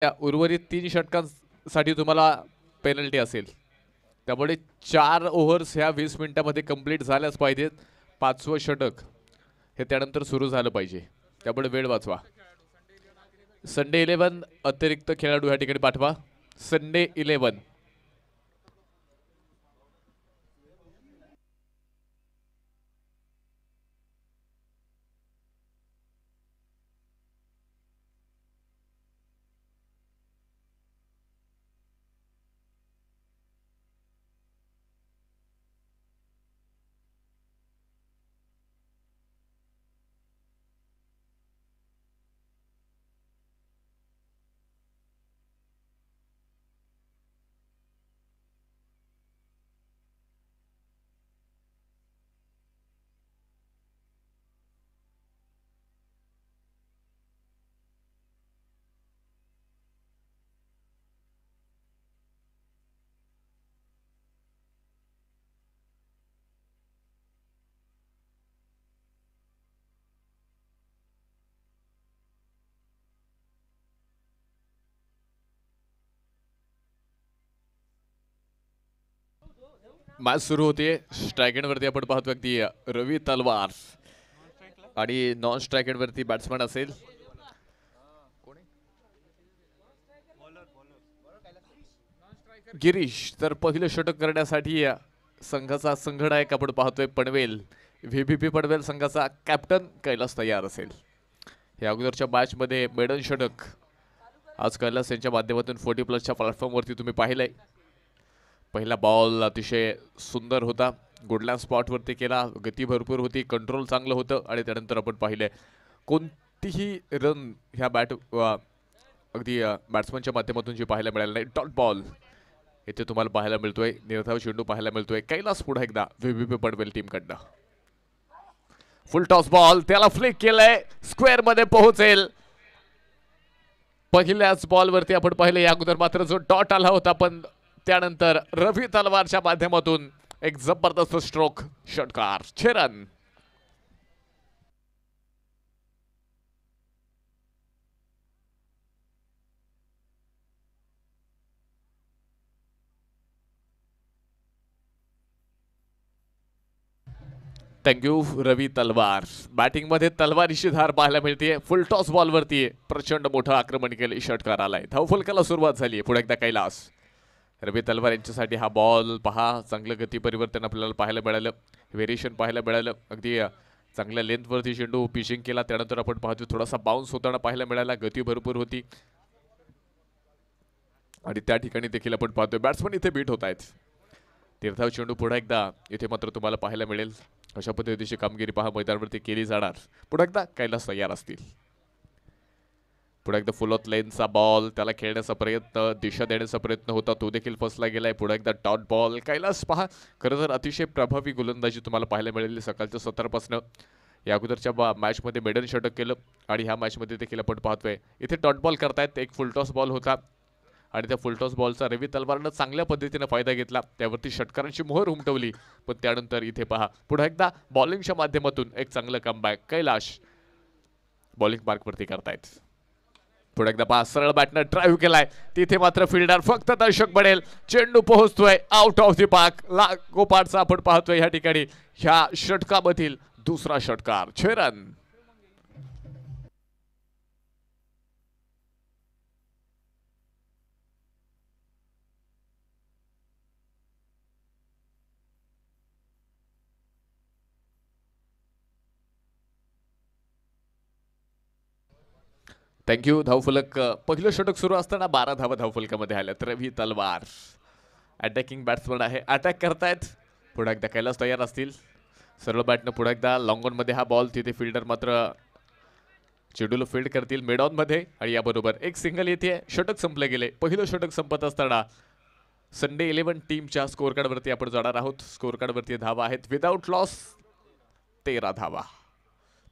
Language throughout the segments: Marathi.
या उर्वरित 3 षटकांसाठी तुम्हाला पेनल्टी असेल. त्यामुळे 4 ओव्हर्स ह्या 20 मिनिटांमध्ये कंप्लीट झाल्याच पाहिजेत. 5वं षटक हे त्यानंतर सुरू झालं पाहिजे. त्यामुळे वेळ वाचवा. संडे 11 अतिरिक्त खेळाडू ह्या ठिकाणी पाठवा. संडे 11. मॅच सुरू होते. स्ट्राईक एंडवरती आपण पाहतो अगदी रवी तलवार आणि नॉन स्ट्राईक एंडवरती बॅट्समन असेल गिरीश. तर पहिलं षटक करण्यासाठी संघाचा संघनायक आपण पाहतोय पनवेल व्हीबीपी पनवेल संघाचा कॅप्टन कैलास तयार असेल. या अगोदरच्या मॅचमध्ये मेडन षटक आज कैलास यांच्या माध्यमातून 40+ प्लॅटफॉर्मवरती तुम्ही पाहिलंय. पहिला बॉल अतिशय सुंदर होता. गुडलँड स्पॉटवरती केला. गती भरपूर होती. कंट्रोल चांगलं होतं आणि त्यानंतर आपण पाहिलंय कोणतीही रन ह्या अगदी बॅट्समनच्या माध्यमातून जी पाहायला मिळाली नाही. डॉट बॉल इथे तुम्हाला पाहायला मिळतोय. निर्धाव चेंडू पाहायला मिळतोय. कैलास पुढे एकदा व्हीबीपी पनवेल टीमकडनं फुल टॉस बॉल त्याला फ्लिक केलंय. स्क्वेअर मध्ये पोहोचेल. पहिल्याच बॉलवरती आपण पाहिलं या अगोदर मात्र जो डॉट आला होता पण त्यानंतर रवी तलवारच्या माध्यमातून एक जबरदस्त स्ट्रोक षटकार 6 रन. थँक्यू रवी तलवार. बॅटिंग मध्ये तलवारीची धार पाहायला मिळते. फुल टॉस बॉलवरती प्रचंड मोठं आक्रमण केले. षटकार आलाय. धावफलकाला सुरुवात झाली. पुढे एकदा कैलास. रवी तलवार यांच्यासाठी हा बॉल पहा. चांगलं गती परिवर्तन आपल्याला पाहायला मिळालं. व्हेरिएशन पाहायला मिळालं. अगदी चांगल्या लेंथवरती चेंडू पिचिंग केला. त्यानंतर आपण पाहतो थोडासा बाउन्स होताना पाहायला मिळाला. गती भरपूर होती आणि त्या ठिकाणी देखील आपण पाहतोय बॅट्समन इथे बीट होत आहेत. तीर्थाव चेंडू पुढे एकदा इथे मात्र तुम्हाला पाहायला मिळेल. अशा पद्धतीची कामगिरी पहा मैदानावरती केली जाणार. पुढे एकदा कैलास तयार असतील. पुढे एकदा फुल ऑफ लेनचा बॉल त्याला खेळण्याचा प्रयत्न दिशा देण्याचा प्रयत्न होता. तो देखील फसला गेलाय. पुढे एकदा डॉट बॉल. कैलास पहा खरं तर अतिशय प्रभावी गोलंदाजी तुम्हाला पाहायला मिळाली सकाळच्या 17 या अगोदरच्या मॅचमध्ये मेडन षटक केलं आणि ह्या मॅचमध्ये देखील आपण पाहतोय इथे डॉट बॉल करतायत. एक फुलटॉस बॉल होता आणि त्या फुलटॉस बॉलचा रवी तलवारनं चांगल्या पद्धतीने फायदा घेतला. त्यावरती षटकारांची मोहर उमटवली पण त्यानंतर इथे पहा पुढे एकदा बॉलिंगच्या माध्यमातून एक चांगलं कमबॅक कैलास बॉलिंग मार्कवरती करतायत. पुढे एकदा पहा सरळ बॅटनं ड्राईव्ह केलाय. तिथे मात्र फिल्डर फक्त दर्शक बनेल. चेंडू पोहोचतोय आउट ऑफ द पार्क. लागोपाठचा आपण पाहतोय या ठिकाणी ह्या षटकामधील दुसरा षटकार 6 रन. थँक्यू. धावफलक पहिलं षटक सुरू असताना 12 धावा धावफलकामध्ये आल्यात. रवी तलवार अटॅकिंग बॅट्समन आहे. अटॅक करतायत. पुढे एकदा कैलास तयार असतील. सरळ बॅटनं पुढे एकदा लॉंग ऑन मध्ये हा बॉल. तिथे फिल्डर मात्र चेंडूला फील्ड करतील मिड ऑन मध्ये आणि याबरोबर एक सिंगल येते. षटक संपले गेले. पहिलं षटक संपत असताना संडे 11 टीमच्या स्कोअर कार्डवरती आपण जाणार आहोत. स्कोअर कार्डवरती धावा आहेत विदाउट लॉस 13 धावा.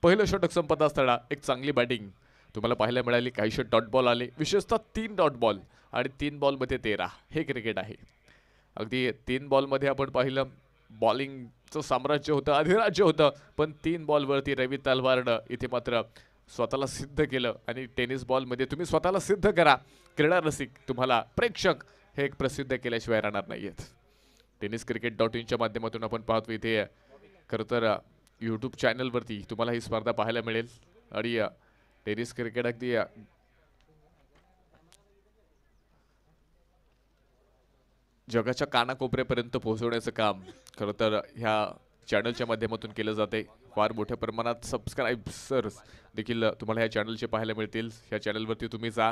पहिलं षटक संपत असताना एक चांगली बॅटिंग तुम्हाला पाहायला मिळाली. काहीशे डॉट बॉल आले. विशेषतः 3 डॉट बॉल आणि 3 बॉलमध्ये 13. हे क्रिकेट आहे. अगदी 3 बॉलमध्ये आपण पाहिलं बॉलिंगचं साम्राज्य होतं अधिराज्य होतं पण 3 बॉलवरती रवी तलवारनं इथे मात्र स्वतःला सिद्ध केलं आणि टेनिस बॉलमध्ये तुम्ही स्वतःला सिद्ध करा. क्रीडा रसिक तुम्हाला प्रेक्षक हे एक प्रसिद्ध केल्याशिवाय राहणार नाहीयेत. tenniscricket.in माध्यमातून आपण पाहतो इथे खरं तर यूट्यूब चॅनलवरती तुम्हाला ही स्पर्धा पाहायला मिळेल आणि टेनिस क्रिकेट अगदी जगाच्या कानाकोपऱ्यापर्यंत पोहोचवण्याचं काम खरं तर ह्या चॅनलच्या माध्यमातून केलं जाते. फार मोठ्या प्रमाणात सबस्क्राईबर्स देखील तुम्हाला ह्या चॅनलचे पाहायला मिळतील. ह्या चॅनलवरती तुम्ही जा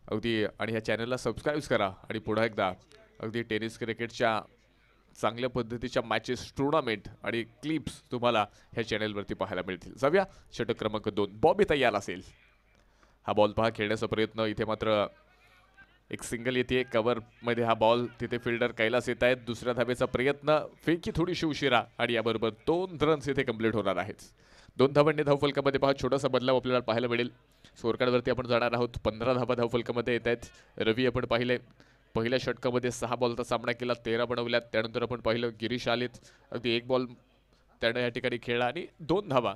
अगदी आणि ह्या चॅनलला सबस्क्राईब करा आणि पुन्हा एकदा अगदी टेनिस क्रिकेटच्या चांगल्या पद्धतीच्या मॅचेस टुर्नामेंट आणि क्लिप्स तुम्हाला ह्या चॅनलवरती पाहायला मिळतील. जाऊया षटक क्रमांक 2. बॉबी तयार असेल. हा बॉल पहा खेळण्याचा प्रयत्न. इथे मात्र एक सिंगल येते कव्हरमध्ये. हा बॉल तिथे फिल्डर कैलास येत आहेत. दुसऱ्या धावेचा प्रयत्न. फेकी थोडीशी उशिरा आणि याबरोबर 2 रन्स इथे कंप्लीट होणार आहेत. 2 धावांनी धावफलकामध्ये पहा छोटासा बदलाव आपल्याला पाहायला मिळेल. स्कोरकार्डवरती आपण जाणार आहोत. 15 धावा धावफलकामध्ये येत आहेत. रवी आपण पाहिले पहिल्या षटकामध्ये 6 बॉलचा सामना केला, 13 बनवल्यात. त्यानंतर आपण पाहिलं गिरीश आलेत, अगदी 1 बॉल त्यानं या ठिकाणी खेळला आणि 2 धावा.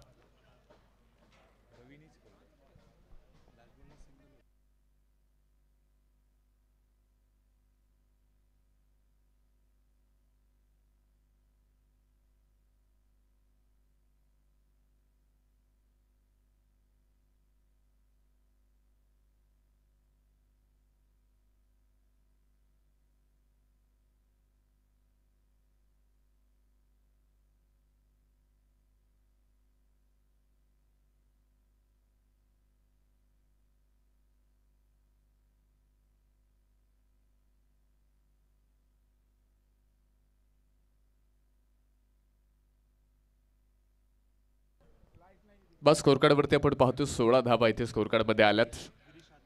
बस स्कोरकार्डवरती आपण पाहतो 16 धावा इथे स्कोरकार्डमध्ये आल्यात.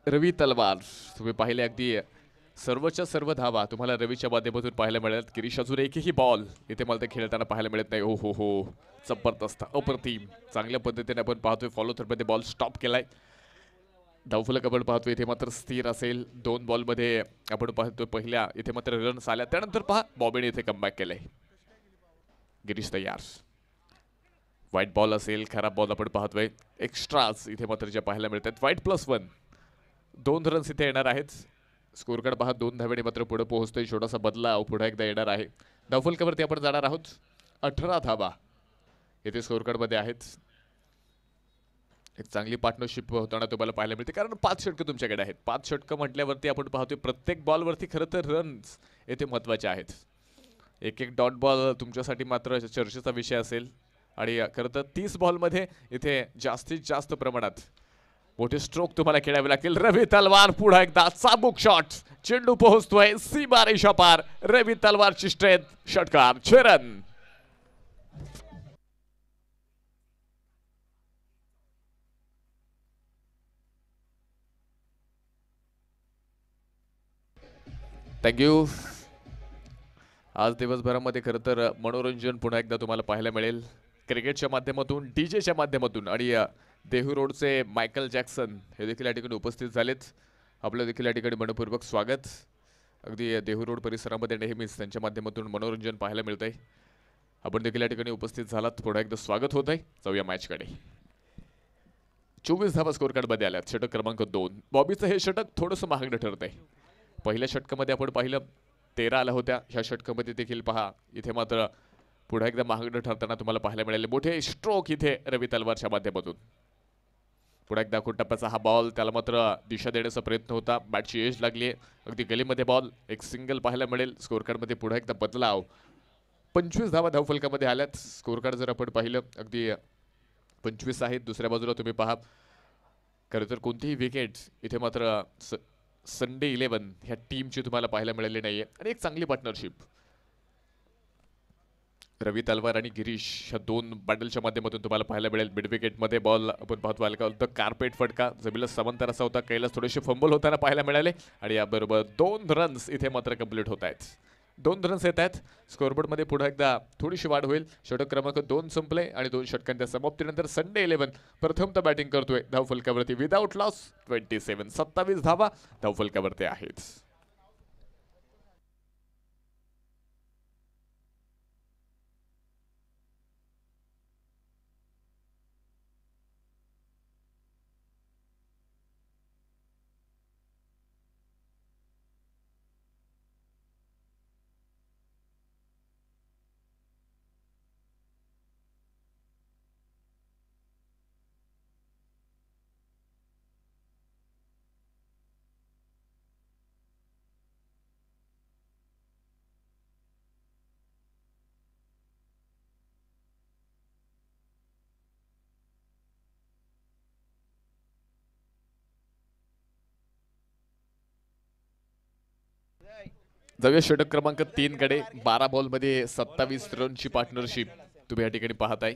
रवी तलवार तुम्ही पाहिले अगदी सर्वच्या सर्व धावा तुम्हाला रवीच्या माध्यमातून पाहायला मिळाल्यात. गिरीश अजून एकही बॉल इथे मला ते खेळताना पाहायला मिळत नाही. ओ हो हो, जबरदस्त अप्रतिम चांगल्या पद्धतीने आपण पाहतोय. फॉलो थ्रोमध्ये बॉल स्टॉप केलाय. धावफलक आपण पाहतोय इथे मात्र स्थिर असेल. 2 बॉलमध्ये आपण पाहतोय पहिल्या इथे मात्र रन्स आल्या. त्यानंतर पहा बॉबीने इथे कमबॅक केलंय. गिरीश तयार. व्हाईट बॉल असेल, खराब बॉल आपण पाहतोय. एक्स्ट्राज इथे मात्र जे पाहायला मिळतात. व्हाईट +1 2 रन्स इथे येणार आहेत. स्कोरकार्ड पहा 2 धावेने मात्र पुढे पोहोचतोय. छोटासा बदलाव पुढे एकदा येणार आहे. धावफलकावरती आपण जाणार आहोत. 18 धावा येथे स्कोरकार्डमध्ये आहेत. एक चांगली पार्टनरशिप होताना तुम्हाला पाहायला मिळते कारण 5 षटकं तुमच्याकडे आहेत. 5 षटकं म्हटल्यावरती आपण पाहतोय प्रत्येक बॉलवरती खरं तर रन्स येथे महत्त्वाचे आहेत. एक एक डॉट बॉल तुमच्यासाठी मात्र चर्चेचा विषय असेल आणि खरं तर 30 बॉलमध्ये इथे जास्तीत जास्त प्रमाणात मोठे स्ट्रोक तुम्हाला खेळावे लागतील. रवी तलवार पुढे एकदा चाबूक शॉट. चेंडू पोहोचतोय सीमारेषा पार. रवी तलवारची स्ट्रेंथ. षटकार 6 रन. थँक्यू. आज दिवसभरामध्ये खरं तर मनोरंजन पुन्हा एकदा तुम्हाला पाहायला मिळेल क्रिकेटच्या माध्यमातून, डीजेच्या माध्यमातून आणि देहू रोडचे मायकल जॅक्सन हे देखील या ठिकाणी उपस्थित झालेत. आपलं देखील या ठिकाणी मनपूर्वक स्वागत. अगदी देहू रोड परिसरामध्ये नेहमीच त्यांच्या माध्यमातून मनोरंजन पाहायला मिळतंय. आपण देखील या ठिकाणी उपस्थित झालात, पुन्हा एकदा स्वागत होत आहे. जाऊया मॅचकडे. 24 धावा स्कोरकार्डमध्ये आल्यात. षटक क्रमांक 2. बॉबीचं हे षटक थोडंसं महागडं ठरत आहे. पहिल्या षटकामध्ये आपण पाहिलं 13 आल्या होत्या. ह्या षटकामध्ये देखील पहा इथे मात्र पुढे एकदा महागडं ठरताना तुम्हाला पाहायला मिळाले. मोठे स्ट्रोक इथे रवी तलवारच्या माध्यमातून. पुढे एकदा टप्प्याचा हा बॉल त्याला मात्र दिशा देण्याचा प्रयत्न होता. बॅटची एज लागली. अगदी गलीमध्ये बॉल. एक सिंगल पाहायला मिळेल. स्कोरकार्डमध्ये पुढे एकदा बदलाव. 25 धावा धावफलकामध्ये आल्यात. स्कोरकार्ड जर आपण पाहिलं अगदी 25 आहेत. दुसऱ्या बाजूला तुम्ही पहा खरं तर कोणतीही विकेट इथे मात्र संडे 11 ह्या टीमची तुम्हाला पाहायला मिळाली नाहीये आणि एक चांगली पार्टनरशिप रवी तलवार आणि गिरीश ह्या 2 बॅटलच्या माध्यमातून तुम्हाला पाहायला मिळेल. मिड विकेटमध्ये बॉल आपण पाहतो आला का कार्पेट फटका जमिनीला समांतर असा होता. कैलास थोडेसे फंबल होताना पाहायला मिळाले आणि याबरोबर 2 रन्स इथे मात्र कंप्लीट होत आहेत. 2 रन्स येत आहेत. स्कोरबोर्डमध्ये पुढे एकदा थोडीशी वाढ होईल. षटक क्रमांक 2 संपले आणि 2 षटकांच्या समाप्तीनंतर संडे 11 प्रथमतः बॅटिंग करतोय. धावफलकावरती विदाउट लॉस 27 धावा धावफलकावरती आहेत. जाऊया षटक क्रमांक 3 कडे. 12 बॉल मध्ये 27 रनची पार्टनरशिप तुम्ही या ठिकाणी पाहताय.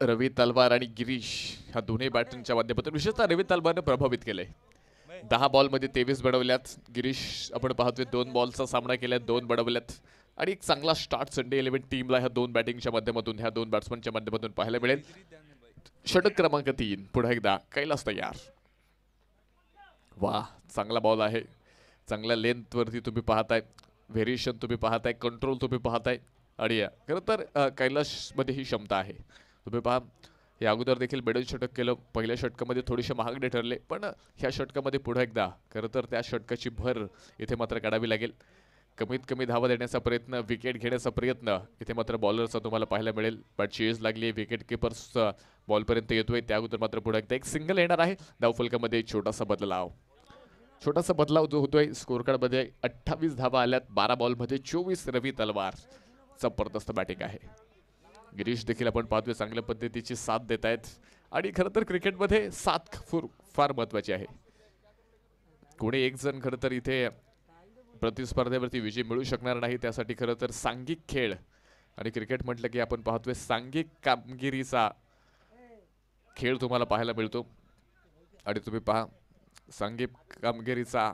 रवी तलवार आणि गिरीश ह्या दोन्ही बॅटर्सच्या माध्यमातून विशेषतः रवी तलवारने प्रभावित केलंय. 10 बॉल मध्ये 23 बनवल्यात. गिरीश आपण पाहतोय 2 बॉलचा सामना केलाय, 2 बनवल्यात आणि एक चांगला स्टार्ट संडे 11 टीमला ह्या 2 बॅटिंगच्या माध्यमातून ह्या 2 बॅट्समनच्या माध्यमातून पाहायला मिळेल. षटक क्रमांक 3 पुन्हा एकदा कैलास तयार. वा, चांगला बॉल आहे. चांगल्या लेंथ वरती तुम्ही पाहताय, व्हेरिएशन तुम्ही पाहताय, कंट्रोल तुम्ही पाहताय आणि खरं तर कैलाशमध्ये ही क्षमता आहे. तुम्ही पहा, या अगोदर देखील मिडल षटक केलं. पहिल्या षटकामध्ये थोडेसे महागडे ठरले, पण ह्या षटकामध्ये पुन्हा एकदा खरं तर त्या षटकाची भर इथे मात्र काढावी लागेल. कमीत कमी धावा देण्याचा प्रयत्न, विकेट घेण्याचा प्रयत्न इथे मात्र बॉलरचा तुम्हाला पाहायला मिळेल. बट चेज लागली, विकेट किपर्स बॉलपर्यंत येतोय. त्या अगोदर मात्र पुन्हा एकदा एक सिंगल येणार आहे. धावफलकामध्ये छोटासा बदलाव जो होतोय. स्कोर कार्डमध्ये 28 धावा आल्यात. 12 बॉलमध्ये 24. रवी तलवार जबरदस्त बॅटिंग आहे. गिरीश देखील आपण पाहतोय चांगल्या पद्धतीची साथ देत आहेत आणि खरं तर क्रिकेटमध्ये साथ फार महत्वाची आहे. कोणी एक जण खरं तर इथे प्रतिस्पर्धेवरती विजय मिळू शकणार नाही. त्यासाठी खरं तर सांघिक खेळ आणि क्रिकेट म्हटलं की आपण पाहतोय सांघिक कामगिरीचा खेळ तुम्हाला पाहायला मिळतो आणि तुम्ही पहा, सांघिक कामगिरीचा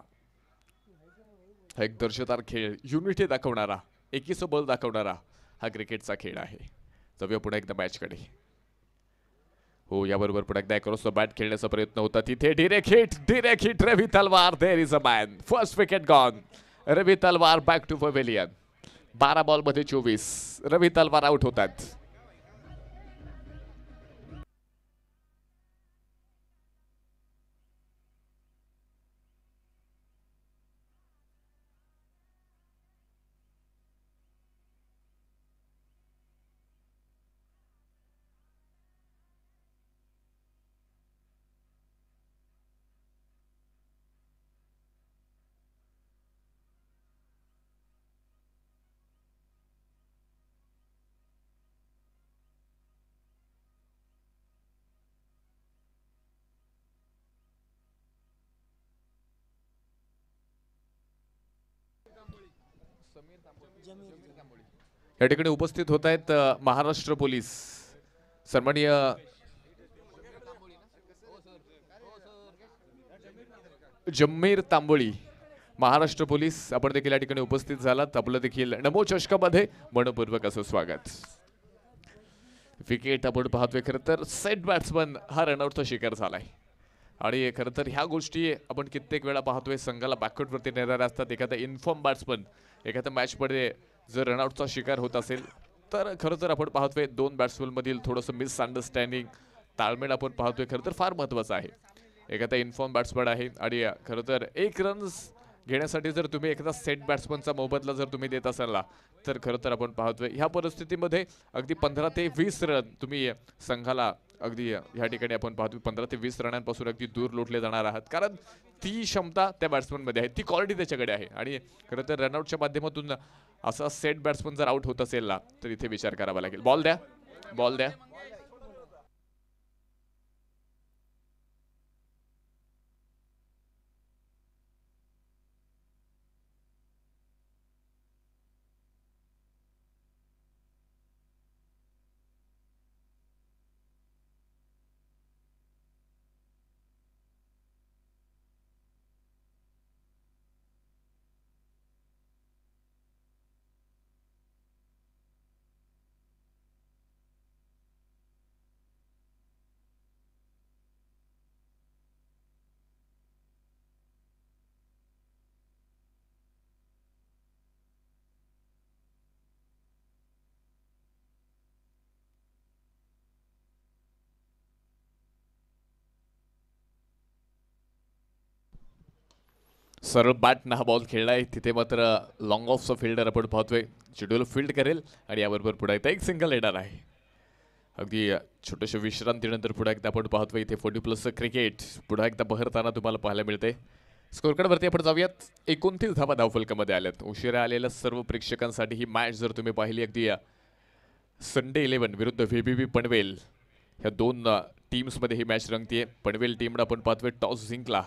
एक दर्जेदार खेळ, युनिटी दाखवणारा, एकीचं बल दाखवणारा हा क्रिकेटचा खेळ आहे. जाऊया पुन्हा एकदा मॅचकडे. हो, याबरोबर पुन्हा एकदा क्रॉस बॅट खेळण्याचा प्रयत्न होता. तिथे direct hit Ravi Talwar. There is a man. First wicket gone. Ravi Talwar back to pavilion. 12 ball मध्ये 24. रवी तलवार आउट होतात. या ठिकाणी उपस्थित होत आहेत महाराष्ट्र पोलीस सन्माननीय जम्मीर तांबोळी. महाराष्ट्र पोलीस आपण देखील या ठिकाणी उपस्थित झालात. आपलं देखील नमो चषकामध्ये मनपूर्वक असं स्वागत. विकेट आपण पाहतोय. खरं तर सेट बॅट्समन हा रनआउटचा शिकार झालाय आणि खरं तर ह्या गोष्टी आपण कित्येक वेळा पाहतोय. संघाला बॅकवर्ड वरती नेणारे असतात. एखादा इन्फॉर्म बॅट्समन एखाद्या मॅचमध्ये जर रनआउटचा शिकार होत असेल तर खरं तर आपण पाहतोय 2 बॅट्समन मधील थोडंसं मिसअंडरस्टँडिंग, ताळमेळ आपण पाहतोय खरं तर फार महत्त्वाचं आहे. एखादा इन्फॉर्म बॅट्समन आहे आणि खरं तर 1 रन्स घेण्यासाठी जर तुम्ही एखादा सेट बॅट्समनचा मोबदला जर तुम्ही देत असाल तर खरं तर आपण पाहतोय ह्या परिस्थितीमध्ये अगदी 15 ते 20 रन तुम्ही संघाला अगदी ह्या ठिकाणी आपण पाहतोय 15 ते 20 रनांपासून अगदी दूर लोटले जाणार आहात. कारण ती क्षमता त्या बॅट्समनमध्ये आहे, ती क्वालिटी त्याच्याकडे आहे आणि खरं तर रनआउटच्या माध्यमातून असा सेट बॅट्समन जर आउट होत असेल तर इथे विचार करावा लागेल. बॉल द्या. सरळ बॅटनं हा बॉल खेळलाय. तिथे मात्र लॉंग ऑफचा फिल्डर आपण पाहतोय शेड्यूल फील्ड करेल आणि याबरोबर पुढे एकदा एक सिंगल येणार आहे. अगदी छोट्याशा विश्रांतीनंतर पुढे एकदा आपण पाहतोय इथे 40+ क्रिकेट पुन्हा एकदा बहरताना तुम्हाला पाहायला मिळते. स्कोरकार्डवरती आपण जाऊयात. 29 धावा धावफलकामध्ये आल्यात. उशिरा आलेल्या सर्व प्रेक्षकांसाठी ही मॅच जर तुम्ही पाहिली अगदी संडे 11 विरुद्ध VBV पनवेल ह्या 2 टीम्समध्ये ही मॅच रंगतीये. पनवेल टीमनं आपण पाहतोय टॉस जिंकला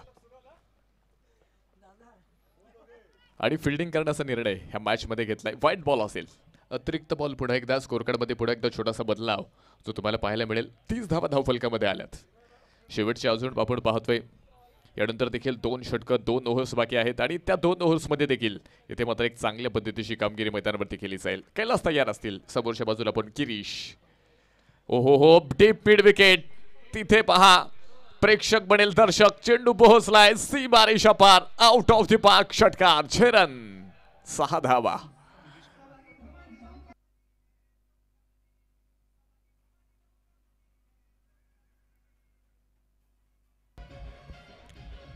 आणि फिल्डिंग करण्याचा निर्णय ह्या मॅचमध्ये घेतलाय. व्हाईट बॉल असेल. अतिरिक्त बॉल पुन्हा एकदा स्कोरकार्डमध्ये पुन्हा एकदा छोटासा बदलाव जो तुम्हाला पाहायला मिळेल. 30 धावा धावफलकामध्ये आल्यात. शेवटचे अजून आपण पाहतोय यानंतर देखील 2 षटकं 2 ओव्हर्स बाकी आहेत आणि त्या 2 ओव्हर्समध्ये देखील इथे मात्र एक चांगल्या पद्धतीची कामगिरी मैदानावरती केली जाईल. कैलास तयार असतील. समोरच्या बाजूला पण गिरीश. ओहो हो डीप मिड विकेट. तिथे पहा प्रेक्षक बनेल दर्शक. चेंडू पोहोचलाय सीमारेषा पार. Out of the park. षटकार. 6 रन 6 धावा.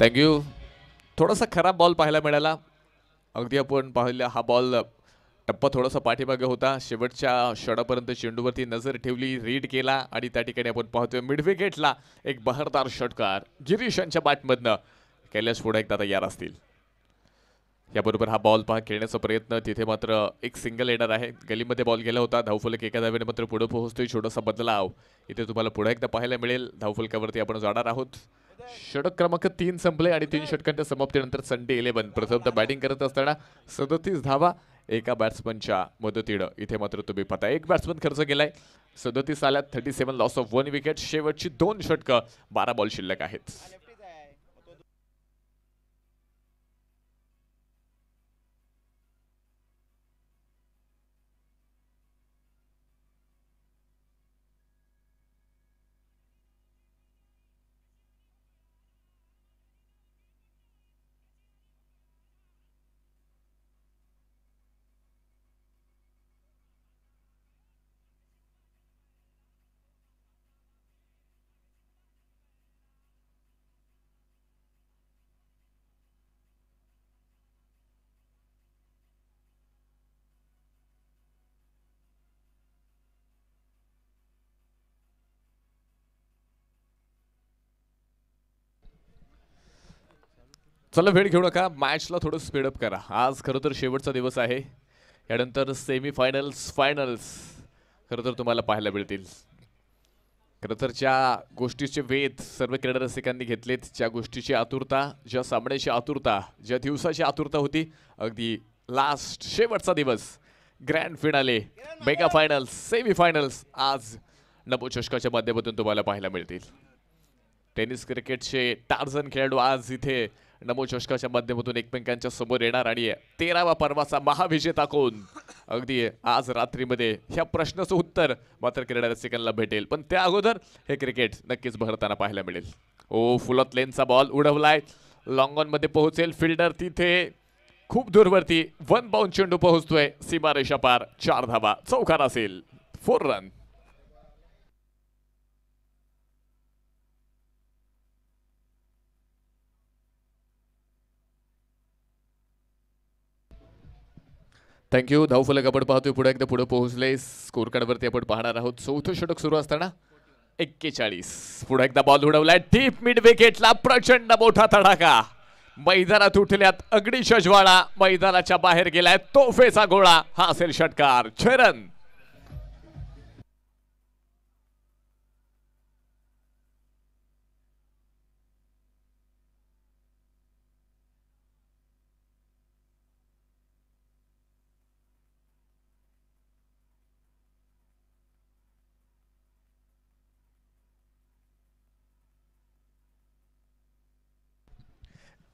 थँक्यू. थोडासा खराब बॉल पाहायला मिळाला. अगदी आपण पाहिलं हा बॉल टप्पा थोडासा पाठीमागे होता. शेवटच्या षडापर्यंत चेंडूवरती नजर ठेवली. रीड केला आणि त्या ठिकाणी आपण पाहतोय मिड विकेटला एक बहरदार षटकार. गिरीश यांच्या बॅटमधनं. कैलास पुढे एकदा तयार असतील. याबरोबर हा बॉल पहा खेळण्याचा प्रयत्न. तिथे मात्र एक सिंगल येणार आहे. गलीमध्ये बॉल गेला होता. धावफलक एका धावेने मात्र पुढे पोहोचतोय. छोटासा बदलाव इथे तुम्हाला पुढे एकदा पाहायला मिळेल. धावफलकावरती आपण जाणार आहोत. षटक क्रमांक 3 संपले आणि 3 षटकांच्या समाप्तीनंतर संडे 11 प्रथमतः बॅटिंग करत असताना 37 धावा एका बॅट्समनच्या मदतीनं. इथे मात्र तुम्ही पाहता एक बॅट्समन खर्च केलाय. 37 आल्यात. 37 लॉस ऑफ 1 विकेट. शेवटची 2 षटकं 12 बॉल शिल्लक आहेत. चला वेळ घेऊ नका. मॅचला थोडं स्पीडअप करा. आज खरं तर शेवटचा दिवस आहे. यानंतर सेमीफायनल्स फायनल्स खरं तर तुम्हाला पाहायला मिळतील. खरं तर ज्या गोष्टीचे वेध सर्व क्रीडा रसिकांनी घेतलेत, ज्या गोष्टीची आतुरता, ज्या सामन्याची आतुरता, ज्या दिवसाची आतुरता होती, अगदी लास्ट शेवटचा दिवस grand finale mega finals semi-finals आज नभोचषकाच्या माध्यमातून तुम्हाला पाहायला मिळतील. टेनिस क्रिकेटचे टार्झन खेळाडू आज इथे नभोचषकाच्या माध्यमातून एकमेकांच्या समोर येणार आणि 13वा पर्वाचा महाविजेता कोण अगदी आज रात्रीमध्ये ह्या प्रश्नाचं उत्तर मात्र क्रीडा रसिकांना भेटेल. पण त्या अगोदर हे क्रिकेट नक्कीच भरताना पाहायला मिळेल. ओ फुलत लेनचा बॉल उडवलाय. लॉंग ऑन मध्ये पोहोचेल. फिल्डर तिथे खूप दूरवरती. 1 बाउंड चेंडू पोहोचतोय सीमारेषा पार. 4 धावा. चौकार असेल. 4 रन. थँक्यू. धावफलक आपण पाहतोय पुढे एकदा पुढे पोहोचले. स्कोर कार्डवरती आपण पाहणार आहोत. 4थं षटक सुरू असताना 41. पुढे एकदा बॉल उडवलाय. डीप मिड विकेटला प्रचंड मोठा तडाखा. मैदानात उठल्यात अग्निशा ज्वाळा. मैदानाच्या बाहेर गेलाय तोफेचा गोळा. हा असेल षटकार. 6 रन.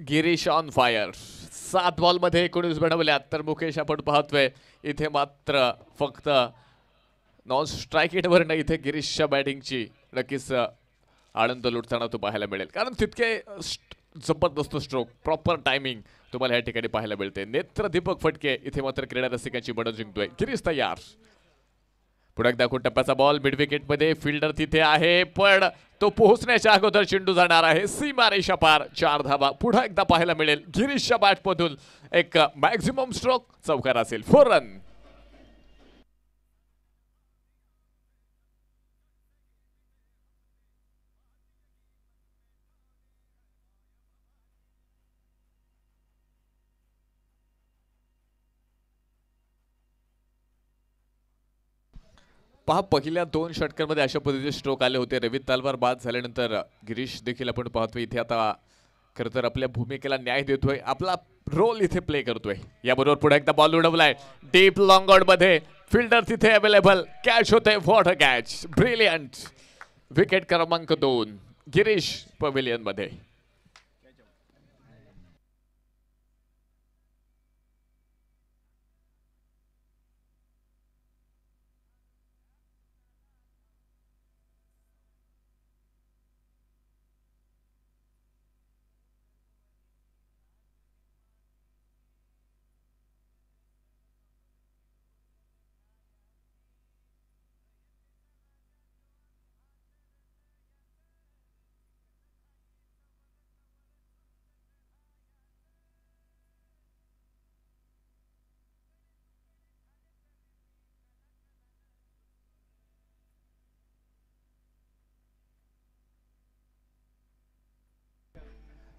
Girish on fire. 7 बॉलमध्ये 19 बनवल्यात. तर मुकेश आपण पाहतोय इथे मात्र फक्त नॉन स्ट्राईक इटवर नाही. इथे गिरीशच्या बॅटिंगची नक्कीच आनंद लुटताना तो पाहायला मिळेल. कारण तितके जबरदस्त स्ट्रोक प्रॉपर टायमिंग तुम्हाला या ठिकाणी पाहायला मिळते. नेत्र दीपक फटके इथे मात्र क्रीडा रसिकांची मनं जिंकतोय. गिरीश तयार. पुढे एकदा टप्प्याचा बॉल मिड विकेट मध्ये. फिल्डर तिथे आहे पण तो पोहोचण्याच्या अगोदर चेंडू जाणार आहे सीमारेषा पार. 4 धावा पुढे एकदा पाहायला मिळेल. गिरीशच्या बॅटमधून एक मॅक्झिमम स्ट्रोक. चौकार असेल. 4 रन. पहा पहिल्या 2 षटकांमध्ये अशा पद्धतीचे स्ट्रोक आले होते. रवी तलवार बाद झाल्यानंतर गिरीश देखील आपण पाहतो इथे आता खरं तर आपल्या भूमिकेला न्याय देतोय, आपला रोल इथे प्ले करतोय. याबरोबर पुढे एकदा बॉल उडवलाय डीप लॉंग ऑन मध्ये, फिल्डर तिथे अवेलेबल, कॅच होते, what a catch, brilliant. Wicket क्रमांक 2 गिरीश पवेलियन मध्ये.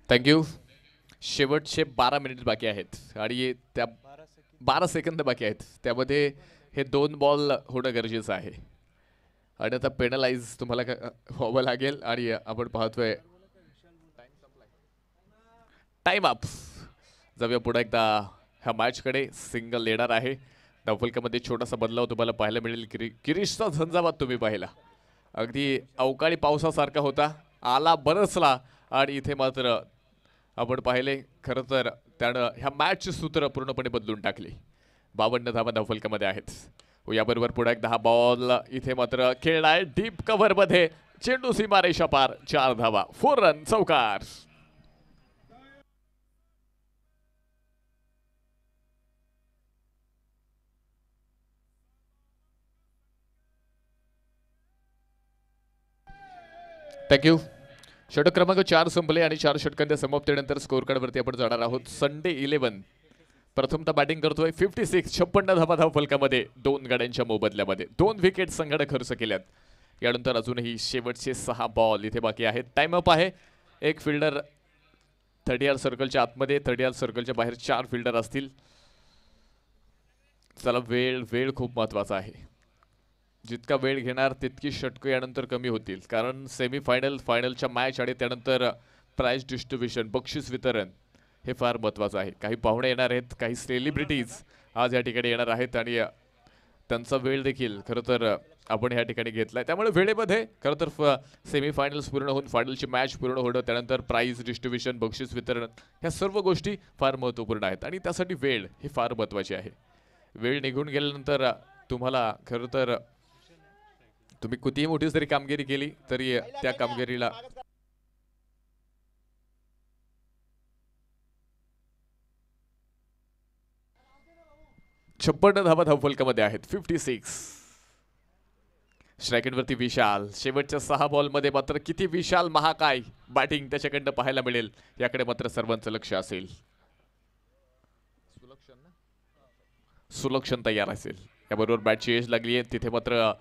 थँक्यू. शेवटचे 12 मिनिट बाकी आहेत आणि त्या 12 सेकंद बाकी आहेत, त्यामध्ये हे 2 बॉल होणं गरजेचं आहे. आणि आता पेनलाइज तुम्हाला व्हावं लागेल आणि आपण पाहतोय टाइम अप. जाऊया पुढे एकदा ह्या मॅचकडे. सिंगल येणार आहे. धावफलकामध्ये छोटासा बदलाव तुम्हाला पाहायला मिळेल. गिरीशचा झंझावात तुम्ही पाहिला, अगदी अवकाळी पावसासारखा होता, आला बरसला आणि इथे मात्र आपण पाहिले खरं तर त्यानं ह्या मॅचचे सूत्र पूर्णपणे बदलून टाकले. 52 धावा धावफलकामध्ये आहेत. याबरोबर पुढे एकदा हा बॉल इथे मात्र खेळलाय डीप कव्हर मध्ये, चेंडू सीमारेषा पार, 4 धावा, 4 रन, चौकार. थँक्यू. षटक क्रमांक 4 संपले आणि 4 षटकांच्या समाप्तीनंतर स्कोर कार्डवरती आपण जाणार आहोत. संडे 11 प्रथमतः बॅटिंग करतोय. 56 धावा धावफलकामध्ये, 2 गाड्यांच्या मोबदल्यामध्ये 2 विकेट संघाने खर्च केल्यात. यानंतर अजूनही शेवटचे 6 बॉल इथे बाकी आहेत. टाइम अप आहे. एक फिल्डर 30 सर्कलच्या आतमध्ये, 30 सर्कलच्या बाहेर 4 फिल्डर असतील. चला, वेळ खूप महत्वाचा आहे. जितका वेळ घेणार तितकी षटकं यानंतर कमी होतील, कारण सेमीफायनल, फायनलच्या मॅच आणि त्यानंतर प्राइज डिस्ट्रीब्युशन, बक्षीस वितरण हे फार महत्त्वाचं आहे. काही पाहुणे येणार आहेत, काही सेलिब्रिटीज आज या ठिकाणी येणार आहेत आणि त्यांचा वेळ देखील खरं तर आपण या ठिकाणी घेतलाय. त्यामुळे वेळेमध्ये खरं तर सेमीफायनल्स पूर्ण होऊन फायनलची मॅच पूर्ण होणं, त्यानंतर प्राइज डिस्ट्रीब्युशन, बक्षीस वितरण, ह्या सर्व गोष्टी फार महत्त्वपूर्ण आहेत आणि त्यासाठी वेळ ही फार महत्त्वाची आहे. वेळ निघून गेल्यानंतर तुम्हाला खरं तर तुम्ही कितीही मोठी जरी कामगिरी केली तरी त्या कामगिरीला 56 धावा धावफलकामध्ये आहेत. 56. स्ट्रायकेटवरती विशाल. शेवटच्या 6 बॉलमध्ये मात्र किती विशाल महाकाय बॅटिंग त्याच्याकडनं पाहायला मिळेल याकडे मात्र सर्वांचं लक्ष असेल. सुलक्षण तयार असेल. याबरोबर बॅटची एज लागली आहे. तिथे मात्र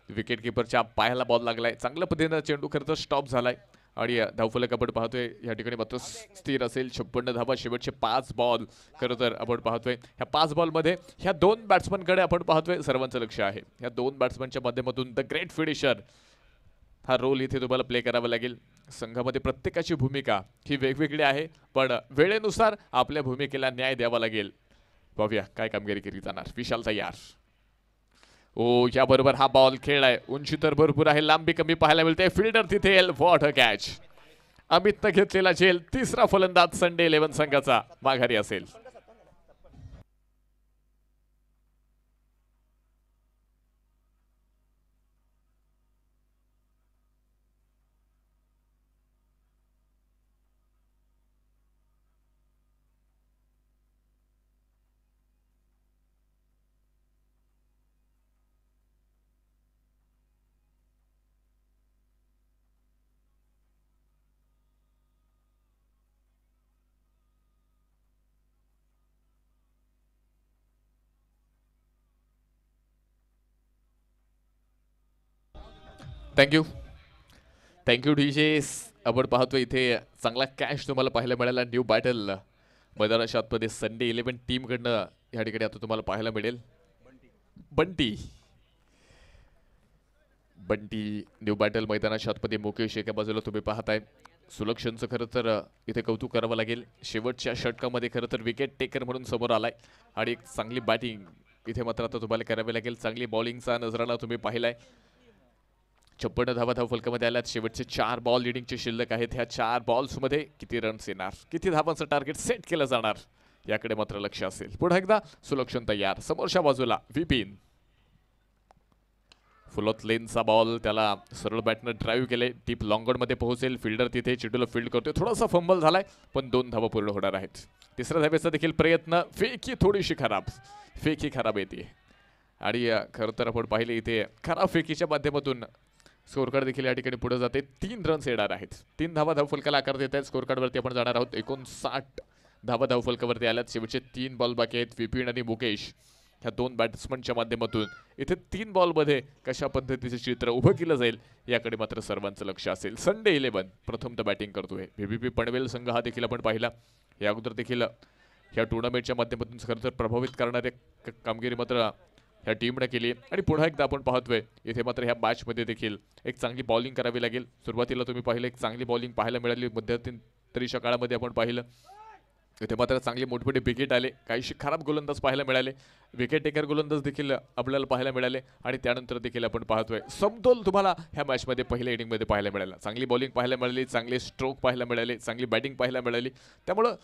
विकेट किपरच्या पायाला बॉल लागलाय. चांगल्या पद्धतीने चेंडू खरं तर स्टॉप झालाय आणि धावफलक आपण पाहतोय या ठिकाणी मात्र स्थिर असेल. 56 धावा. शेवटचे 5 बॉल खरं तर आपण पाहतोय. ह्या 5 बॉलमध्ये ह्या 2 बॅट्समनकडे आपण पाहतोय सर्वांचं लक्ष आहे. ह्या 2 बॅट्समनच्या माध्यमातून द ग्रेट फिनिशर हा रोल इथे तुम्हाला प्ले करावा लागेल. संघामध्ये प्रत्येकाची भूमिका ही वेगवेगळी आहे, पण वेळेनुसार आपल्या भूमिकेला न्याय द्यावा लागेल. पाहूया काय कामगिरी केली जाणार. विशाल तयार. ओ, याबरोबर हा बॉल खेळलाय. उंची तर भरपूर आहे, लांबी कमी पाहायला मिळते. फिल्डर तिथे येईल, व्हॉट अ कॅच. अमितनं घेतलेला झेल. तिसरा फलंदाज संडे 11 संघाचा माघारी असेल. थँक्यू. Thank you DJ. आपण पाहतो इथे चांगला कॅश तुम्हाला पाहायला मिळाला. न्यू बॅटल मैदानाच्या आतमध्ये संडे 11 टीमकडनं या ठिकाणी आता तुम्हाला पाहायला मिळेल. बंटी बंटी न्यू बॅटल मैदानाच्या आतमध्ये. मुकेश एका बाजूला तुम्ही पाहताय. सुलक्षणचं खरं तर इथे कौतुक करावं लागेल. शेवटच्या षटकामध्ये खरं तर विकेट टेकर म्हणून समोर आलाय आणि एक चांगली बॅटिंग इथे मात्र आता तुम्हाला करावी लागेल. चांगली बॉलिंगचा नजराणा तुम्ही पाहिलाय. 56 धावा धावफलकामध्ये आल्यात. शेवटचे 4 बॉल लिडिंगचे शिल्लक आहेत. ह्या 4 बॉल्समध्ये किती रन्स येणार, किती धावांचं टार्गेट सेट केलं जाणार याकडे मात्र लक्ष असेल. पुढे एकदा सुलक्षण तयार. समोरच्या बाजूला विपिन. फुलत लेनचा बॉल, त्याला सरळ बॅटनं ड्राईव्ह केले. डीप लॉंगॉनमध्ये पोहोचेल. फिल्डर तिथे चेंडूला फील्ड करतोय. थोडासा फंबल झालाय पण 2 धावा पूर्ण होणार आहेत. तिसऱ्या धावेचा देखील प्रयत्न. फेकी थोडीशी खराब, फेकी खराब येते आणि खरं तर आपण पाहिले इथे खराब फेकीच्या माध्यमातून स्कोर कार्ड देखील या ठिकाणी पुढे जाते. 3 रन्स येणार आहेत. 3 धावा धावफलकाला आकार देत आहेत. स्कोर कार्डवरती आपण जाणार आहोत. 59 धावा धावफलकावरती आल्यात. शेवटचे 3 बॉल बाकी आहेत. विपिन आणि मुकेश ह्या 2 बॅट्समनच्या माध्यमातून इथे 3 बॉलमध्ये कशा पद्धतीचे चित्र उभं केलं जाईल याकडे मात्र सर्वांचं लक्ष असेल. संडे 11 प्रथमतः बॅटिंग करतोय. व्हीव्हीपी पनवेल संघ हा देखील आपण पाहिला. या अगोदर देखील ह्या टुर्नामेंटच्या माध्यमातून खरं तर प्रभावित करणारे कामगिरी मात्र ह्या टीमने केली आणि पुन्हा एकदा आपण पाहतोय इथे मात्र ह्या मॅचमध्ये देखील एक चांगली बॉलिंग करावी लागेल. सुरुवातीला तुम्ही पाहिलं एक चांगली बॉलिंग पाहायला मिळाली. मध्यंतरीच्या काळामध्ये आपण पाहिलं इथे मात्र चांगले मोठमोठे विकेट आले. काहीशी खराब गोलंदाज पाहायला मिळाले. विकेट टेकर गोलंदाज देखील आपल्याला पाहायला मिळाले आणि त्यानंतर देखील आपण पाहतोय समतोल तुम्हाला ह्या मॅचमध्ये पहिल्या इनिंगमध्ये पाहायला मिळाला. चांगली बॉलिंग पाहायला मिळाली, चांगले स्ट्रोक पाहायला मिळाले, चांगली बॅटिंग पाहायला मिळाली. त्यामुळं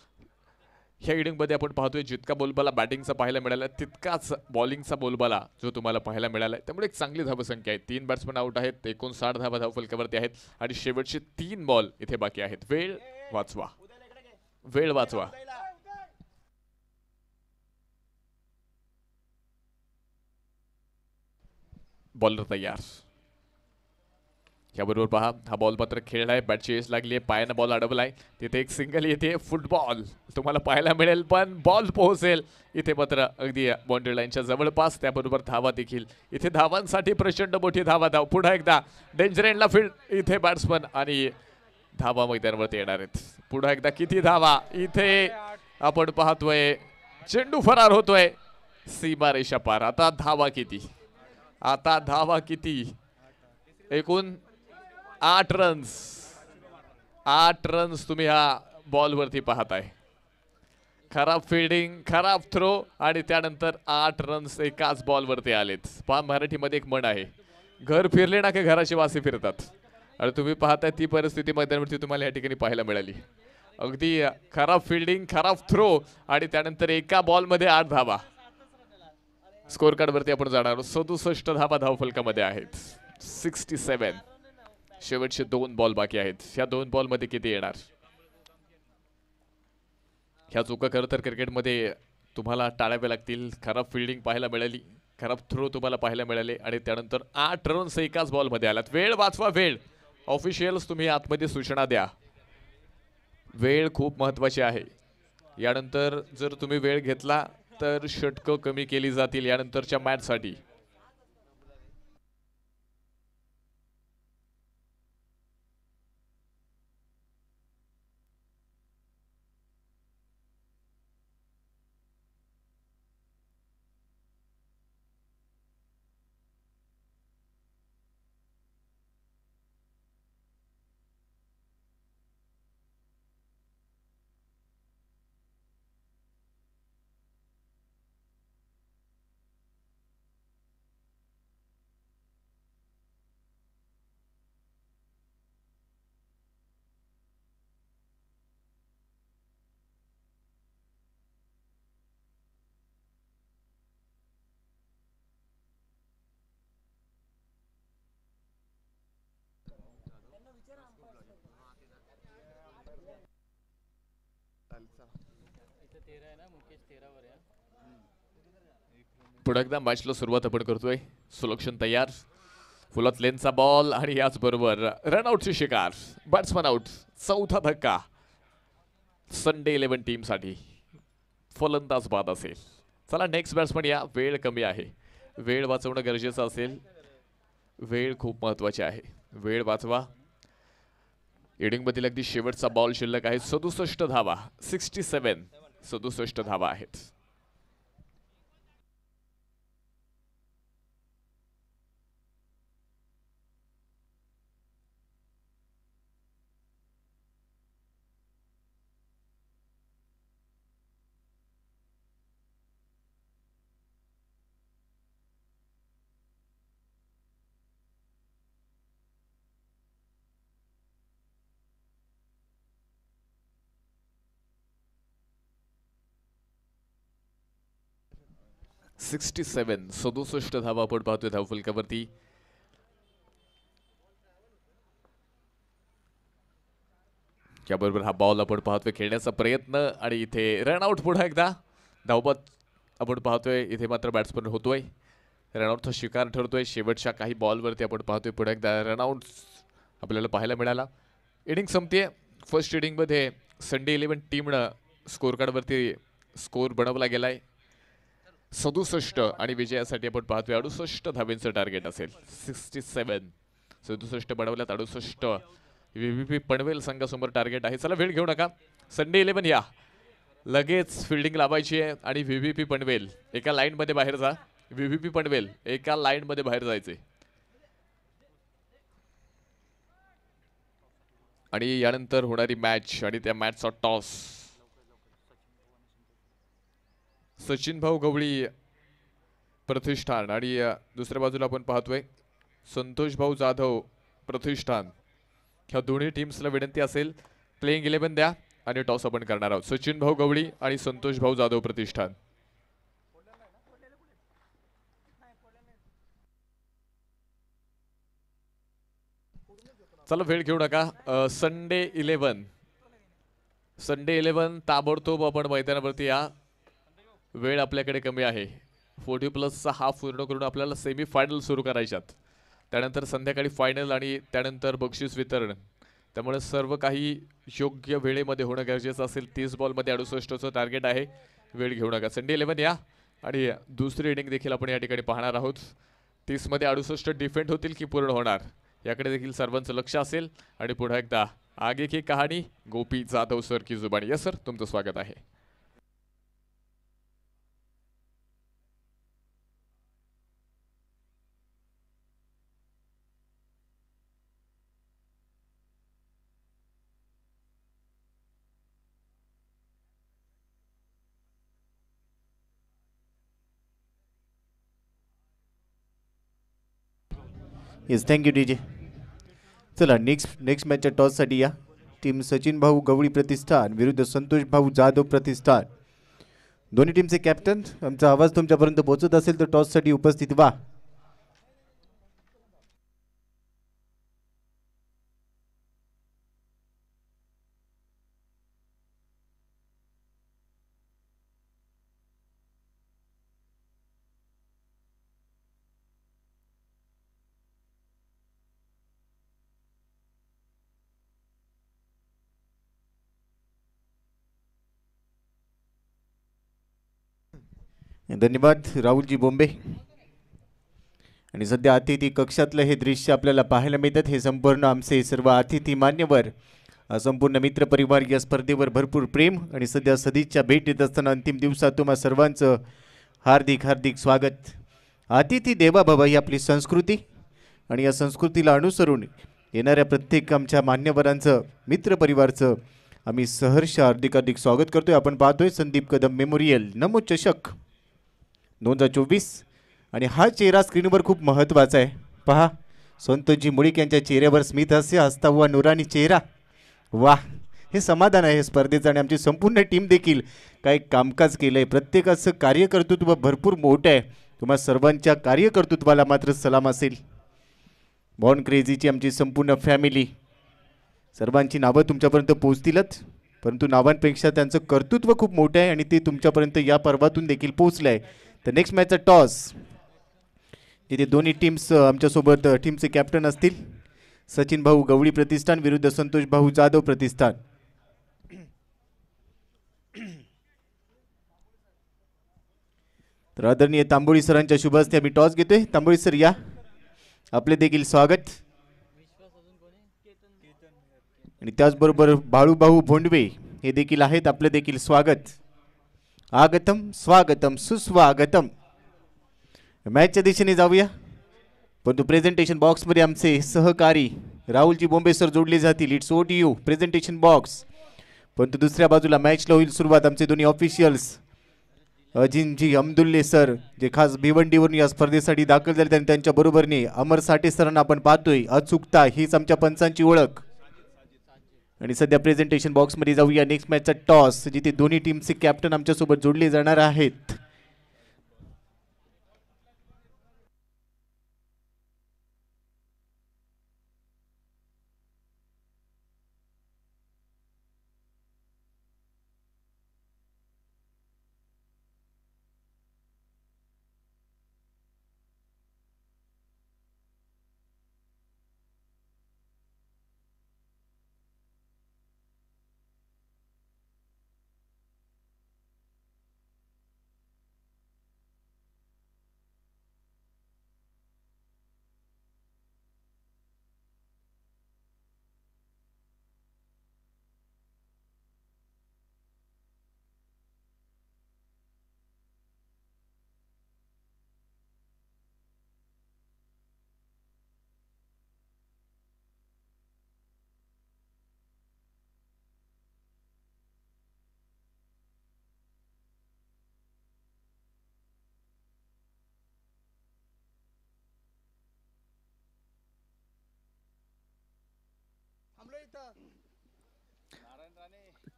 ह्या इनिंगमध्ये आपण पाहतोय जितका बोलबाला बॅटिंगचा पाहायला मिळाला तितकाच बॉलिंगचा बोलबाला जो तुम्हाला पाहायला मिळाला. त्यामुळे एक चांगली धावसंख्या आहे. 3 बॅट्समन आउट आहेत. 59 धावा धावफलकावरती आहेत आणि शेवटचे 3 बॉल इथे बाकी आहेत. वेळ वाचवा, वेळ वाचवा. बॉलर तयार. याबरोबर पहा हा बॉल मात्र खेळलाय. बॅटची एज लागली आहे. पायानं बॉल अडवलाय. तिथे एक सिंगल येते. फुटबॉल तुम्हाला पाहायला मिळेल पण बॉल पोहोचेल इथे मात्र अगदी बाउंड्री लाईनच्या जवळपास. त्याबरोबर धावा देखील इथे धावांसाठी प्रचंड मोठी धावा. धाव पुन्हा एकदा डेंजर एंडला फील्ड. इथे बॅट्समन आणि धावा मैदानावरती येणार आहेत. पुन्हा एकदा किती धावा इथे आपण पाहतोय. चेंडू फरार होतोय सीमारेषा पार. आता धावा किती, आता धावा किती. एकूण 8 रन्स, 8 रन्स तुम्ही ह्या बॉलवरती पाहताय. खराब फिल्डिंग, खराब थ्रो आणि त्यानंतर 8 रन्स एकाच बॉलवरती आलेत. पहा मराठीमध्ये एक म्हण आहे, घर फिरले ना की घराची वासे फिरतात. आणि तुम्ही पाहताय ती परिस्थिती मैदानावरती तुम्हाला या ठिकाणी पाहायला मिळाली. अगदी खराब फिल्डिंग, खराब थ्रो आणि त्यानंतर एका बॉलमध्ये 8 धावा. स्कोर कार्डवरती आपण जाणार आहोत. 67 धावा धावफलकामध्ये आहेत. 67. शेवटचे 2 बॉल बाकी आहेत. ह्या 2 बॉलमध्ये किती येणार. ह्या चुका खरं तर क्रिकेटमध्ये तुम्हाला टाळाव्या लागतील. खराब फिल्डिंग पाहायला मिळाली, खराब थ्रो तुम्हाला पाहायला मिळाले आणि त्यानंतर 8 रन्स एकाच बॉलमध्ये आलात. वेळ वाचवा, वेळ. ऑफिशियल्स तुम्ही आतमध्ये सूचना द्या. वेळ खूप महत्त्वाची आहे. यानंतर जर तुम्ही वेळ घेतला तर षटकं कमी केली जातील यानंतरच्या मॅचसाठी. पुढे एकदा मॅचला सुरुवात आपण करतोय. सुलक्षण तयार. फुलत लेनचा बॉल आणि याचबरोबर रनआउटची शिकार. Batsman out. चौथा धक्का संडे 11 टीमसाठी. फलंदाज बाद असेल. चला नेक्स्ट बॅट्समन या. वेळ कमी आहे, वेळ वाचवणं गरजेचं असेल. वेळ खूप महत्त्वाची आहे. वेळ वाचवा. इनिंगमधील अगदी शेवटचा बॉल शिल्लक आहे. 67 धावा. 67. 67 धावा आहेत. 67 धावा आपण पाहतोय धावफलकावरती. त्याबरोबर हा बॉल आपण पाहतोय खेळण्याचा प्रयत्न आणि इथे रनआउट. पुन्हा एकदा धावपत आपण पाहतोय. इथे मात्र बॅट्समन होतोय रनआउटचा शिकार ठरतोय. शेवटच्या काही बॉलवरती आपण पाहतोय पुन्हा एकदा रनआउट आपल्याला पाहायला मिळाला. इनिंग संपते. फर्स्ट इनिंगमध्ये संडे 11 टीमनं स्कोर कार्डवरती स्कोर बनवला गेलाय 67 आणि विजयासाठी आपण पाहतोय 68 धावेंचं टार्गेट असेल. 67 बनवल्यात 68. VVP पनवेल संघासमोर टार्गेट आहे. चला वेळ घेऊ नका. संडे 11 या लगेच फिल्डिंग लावायची आहे आणि VVP पनवेल एका लाईनमध्ये बाहेर जा. VVP पनवेल एका लाईनमध्ये बाहेर जायचे आणि यानंतर होणारी मॅच आणि त्या मॅचचा टॉस. सचिन भाऊ गवळी प्रतिष्ठान आणि दुसऱ्या बाजूला आपण पाहतोय संतोष भाऊ जाधव प्रतिष्ठान. ह्या दोन्ही टीम्सला विनंती असेल प्लेइंग 11 द्या आणि टॉस आपण करणार आहोत. सचिन भाऊ गवळी आणि संतोष भाऊ जाधव प्रतिष्ठान. चला वेळ घेऊ नका. संडे 11 ताबडतोब आपण मैदानावरती या. वेळ आपल्याकडे कमी आहे. 40+ हा पूर्ण करून आपल्याला सेमी फायनल सुरू करायच्यात. त्यानंतर संध्याकाळी फायनल आणि त्यानंतर बक्षीस वितरण. त्यामुळे सर्व काही योग्य वेळेमध्ये होणं गरजेचं असेल. 30 बॉलमध्ये 68चं टार्गेट आहे. वेळ घेऊ नका. संडे 11 या आणि दुसरी इनिंग देखील आपण या ठिकाणी पाहणार आहोत. 30 मध्ये 68 डिफेंड होतील की पूर्ण होणार याकडे देखील सर्वांचं लक्ष असेल. आणि पुन्हा एकदा आगे की कहाणी गोपी जाधव सर की जुबानी. यस सर, तुमचं स्वागत आहे. Yes, thank you DJ. चला नेक्स्ट मॅचच्या टॉससाठी या. टीम सचिन भाऊ गवळी प्रतिष्ठान विरुद्ध संतोष भाऊ जाधव प्रतिष्ठान. दोन्ही टीमचे कॅप्टन, आमचा आवाज तुमच्यापर्यंत पोहोचत असेल तर टॉससाठी उपस्थित व्हा. धन्यवाद राहुलजी बोंबे. आणि सध्या अतिथी कक्षातलं हे दृश्य आपल्याला पाहायला मिळतात. हे संपूर्ण आमचे सर्व अतिथी मान्यवर, संपूर्ण मित्र परिवार या स्पर्धेवर भरपूर प्रेम आणि सध्या सदिच्छा भेट देत असताना अंतिम दिवसात तुम्हा सर्वांचं हार्दिक हार्दिक स्वागत. अतिथी देवा भव ही आपली संस्कृती आणि या संस्कृतीला अनुसरून येणाऱ्या प्रत्येक आमच्या मान्यवरांचं मित्र परिवारचं आम्ही सहर्ष हार्दिक हार्दिक स्वागत करतोय. आपण पाहतोय संदीप कदम मेमोरियल नमो चषक 2024 आणि हा चेहरा स्क्रीनवर खूप महत्त्वाचा आहे. पहा, संतोषजी मुळीक यांच्या चेहऱ्यावर स्मित हास्य, हसता हुआ नुरानी चेहरा. वाह, हे समाधान आहे स्पर्धेचं. आणि आमची संपूर्ण टीम देखील काही कामकाज केलं आहे. प्रत्येकाचं कार्यकर्तृत्व भरपूर मोठं आहे. तुम्हा सर्वांच्या कार्यकर्तृत्वाला मात्र सलाम असेल. बॉर्न क्रेझीची आमची संपूर्ण फॅमिली, सर्वांची नावं तुमच्यापर्यंत पोहोचतीलच, परंतु नावांपेक्षा त्यांचं कर्तृत्व खूप मोठं आहे आणि ते तुमच्यापर्यंत या पर्वातून देखील पोहोचलं आहे. तर नेक्स्ट मॅचचा टॉस, जिथे दोन्ही टीम्स आमच्यासोबत टीमचे कॅप्टन असतील. सचिन भाऊ गवळी प्रतिष्ठान विरुद्ध संतोष भाऊ जाधव प्रतिष्ठान. तर आदरणीय तांबोळी सरांच्या शुभ हस्ते आम्ही टॉस घेतोय. तांबोळी सर या, आपले देखील स्वागत. आणि त्याचबरोबर बाळूभाऊ भोंडवे हे देखील आहेत, आपले देखील स्वागत. आगतम स्वागतम सुस्वागतम. मॅचच्या दिशेने जाऊया, परंतु प्रेझेंटेशन बॉक्समध्ये आमचे सहकारी राहुलजी बोंबे सर जोडले जातील. It's out you presentation box. परंतु दुसऱ्या बाजूला मॅचला होईल सुरुवात. आमचे दोन्ही ऑफिशियल्स अजिंजी अमदुल्ले सर, जे खास भिवंडीवरून या स्पर्धेसाठी दाखल झाले, आणि त्यांच्या बरोबरने अमर साठे सरांना आपण पाहतोय. अचूकता हीच आमच्या पंचांची ओळख. आणि सध्या प्रेझेंटेशन बॉक्समध्ये जाऊया. नेक्स्ट मॅचचा टॉस, जिथे दोन्ही टीमचे कॅप्टन आमच्यासोबत जोडले जाणार आहेत.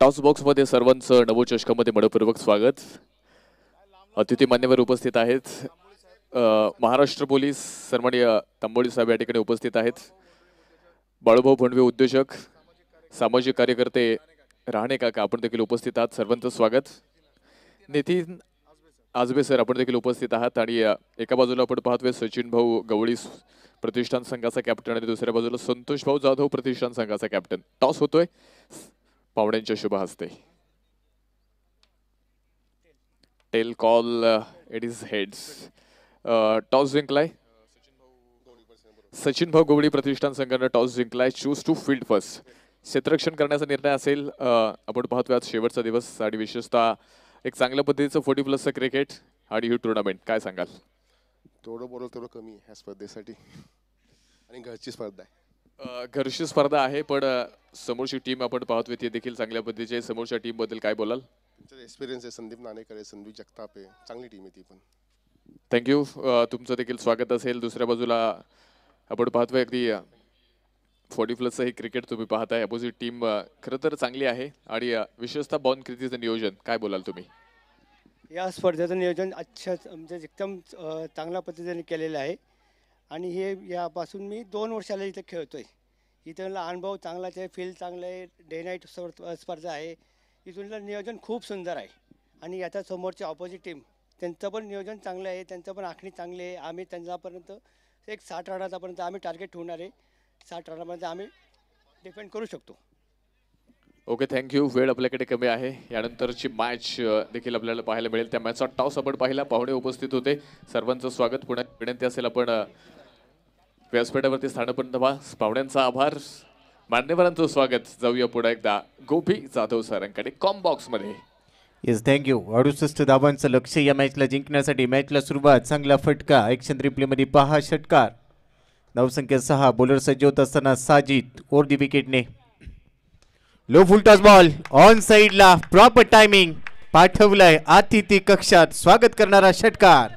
टॉस बॉक्स मध्ये सर्वांचं नवोचषकामध्ये मनपूर्वक स्वागत. अतिथी मान्यवर उपस्थित आहेत. महाराष्ट्र पोलीस सन्माननीय तांबोळी साहेब या ठिकाणी उपस्थित आहेत. बाळूभाऊ भोंडवे उद्योजक, सामाजिक कार्यकर्ते राहणे काका आपण देखील उपस्थित आहात. सर्वांचं स्वागत. नितीन आजबे सर आपण देखील उपस्थित आहात. आणि एका बाजूला आपण पाहतोय सचिन भाऊ गवळी प्रतिष्ठान संघाचा कॅप्टन आणि दुसऱ्या बाजूला संतोष भाऊ जाधव प्रतिष्ठान संघाचा कॅप्टन. टॉस होतोय पाहुण्यांच्या शुभ हस्ते. Tail call it is heads. Toss जिंकलाय सचिन भाऊ गवळी प्रतिष्ठान संघाने टॉस जिंकलाय. Choose to field first. क्षेत्ररक्षण करण्याचा निर्णय असेल. आपण पाहतोय आज शेवटचा दिवस आणि विशेषतः एक चांगल्या पद्धतीचं 40+ क्रिकेट आणि ही टुर्नामेंट. काय सांगाल? तेवढं बोललं तेवढं कमी ह्या स्पर्धेसाठी आणि घरची स्पर्धा आहे. घरची स्पर्धा आहे पण समोरची टीम आपण पाहतोय ती देखील चांगल्या पद्धतीची आहे. समोरच्या टीम बद्दल काय बोलाल? त्यांचा एक्सपिरियन्स आहे. संदीप नाणेकर आहे, संदीप जगताप आहे, चांगली टीम आहे ती पण. थँक्यू. तुमचं देखील स्वागत असेल. दुसऱ्या बाजूला आपण पाहतोय अगदी 40+ हे क्रिकेट तुम्ही पाहताय. अपोजिट टीम खरं तर चांगली आहे आणि विशेषतः बॉन कृतीचं नियोजन काय बोलाल तुम्ही? या स्पर्धेचं नियोजन म्हणजे एकदम चांगल्या पद्धतीने केलेलं आहे आणि हे यापासून मी 2 वर्षाला इथं खेळतोय. इथला अनुभव चांगलाच आहे, फील्ड चांगलं आहे, डे नाईट स्पर्धा आहे. इथूनलं नियोजन खूप सुंदर आहे आणि याच्या समोरची ऑपोजिट टीम त्यांचं पण नियोजन चांगलं आहे, त्यांचं पण आखणी चांगली आहे. आम्ही त्यांच्यापर्यंत एक 60 रनापर्यंत आम्ही टार्गेट ठेवणार आहे. 60 रनापर्यंत आम्ही डिफेंड करू शकतो. Okay, thank you. वेळ आपल्याकडे कमी आहे. यानंतरची मॅच देखील आपल्याला पाहायला मिळेल. त्या मॅचचा टॉस आपण पाहिला. पाहुणे उपस्थित होते. सर्वांचं स्वागत. पुण्यात विनंती असेल आपण व्यासपीठावरती स्थानापन्न व्हा. पाहुण्यांचा आभार, मान्यवरांचं स्वागत. जाऊया पुढे एकदा गोपी जाधव सरांकडे कॉम बॉक्स मध्ये. Yes, thank you. 68 धावांचं लक्ष या मॅचला जिंकण्यासाठी. मॅचला सुरुवात. चांगला फटका. ॲक्शन रिप्लेमध्ये पहा षटकार. धावसंख्या 6. बॉलर सज्ज होत असताना साजिद ओर दी विकेटने. Low full toss ball on साइडला. Proper timing. पाठवलंय अतिथी कक्षात. स्वागत करणारा षटकार.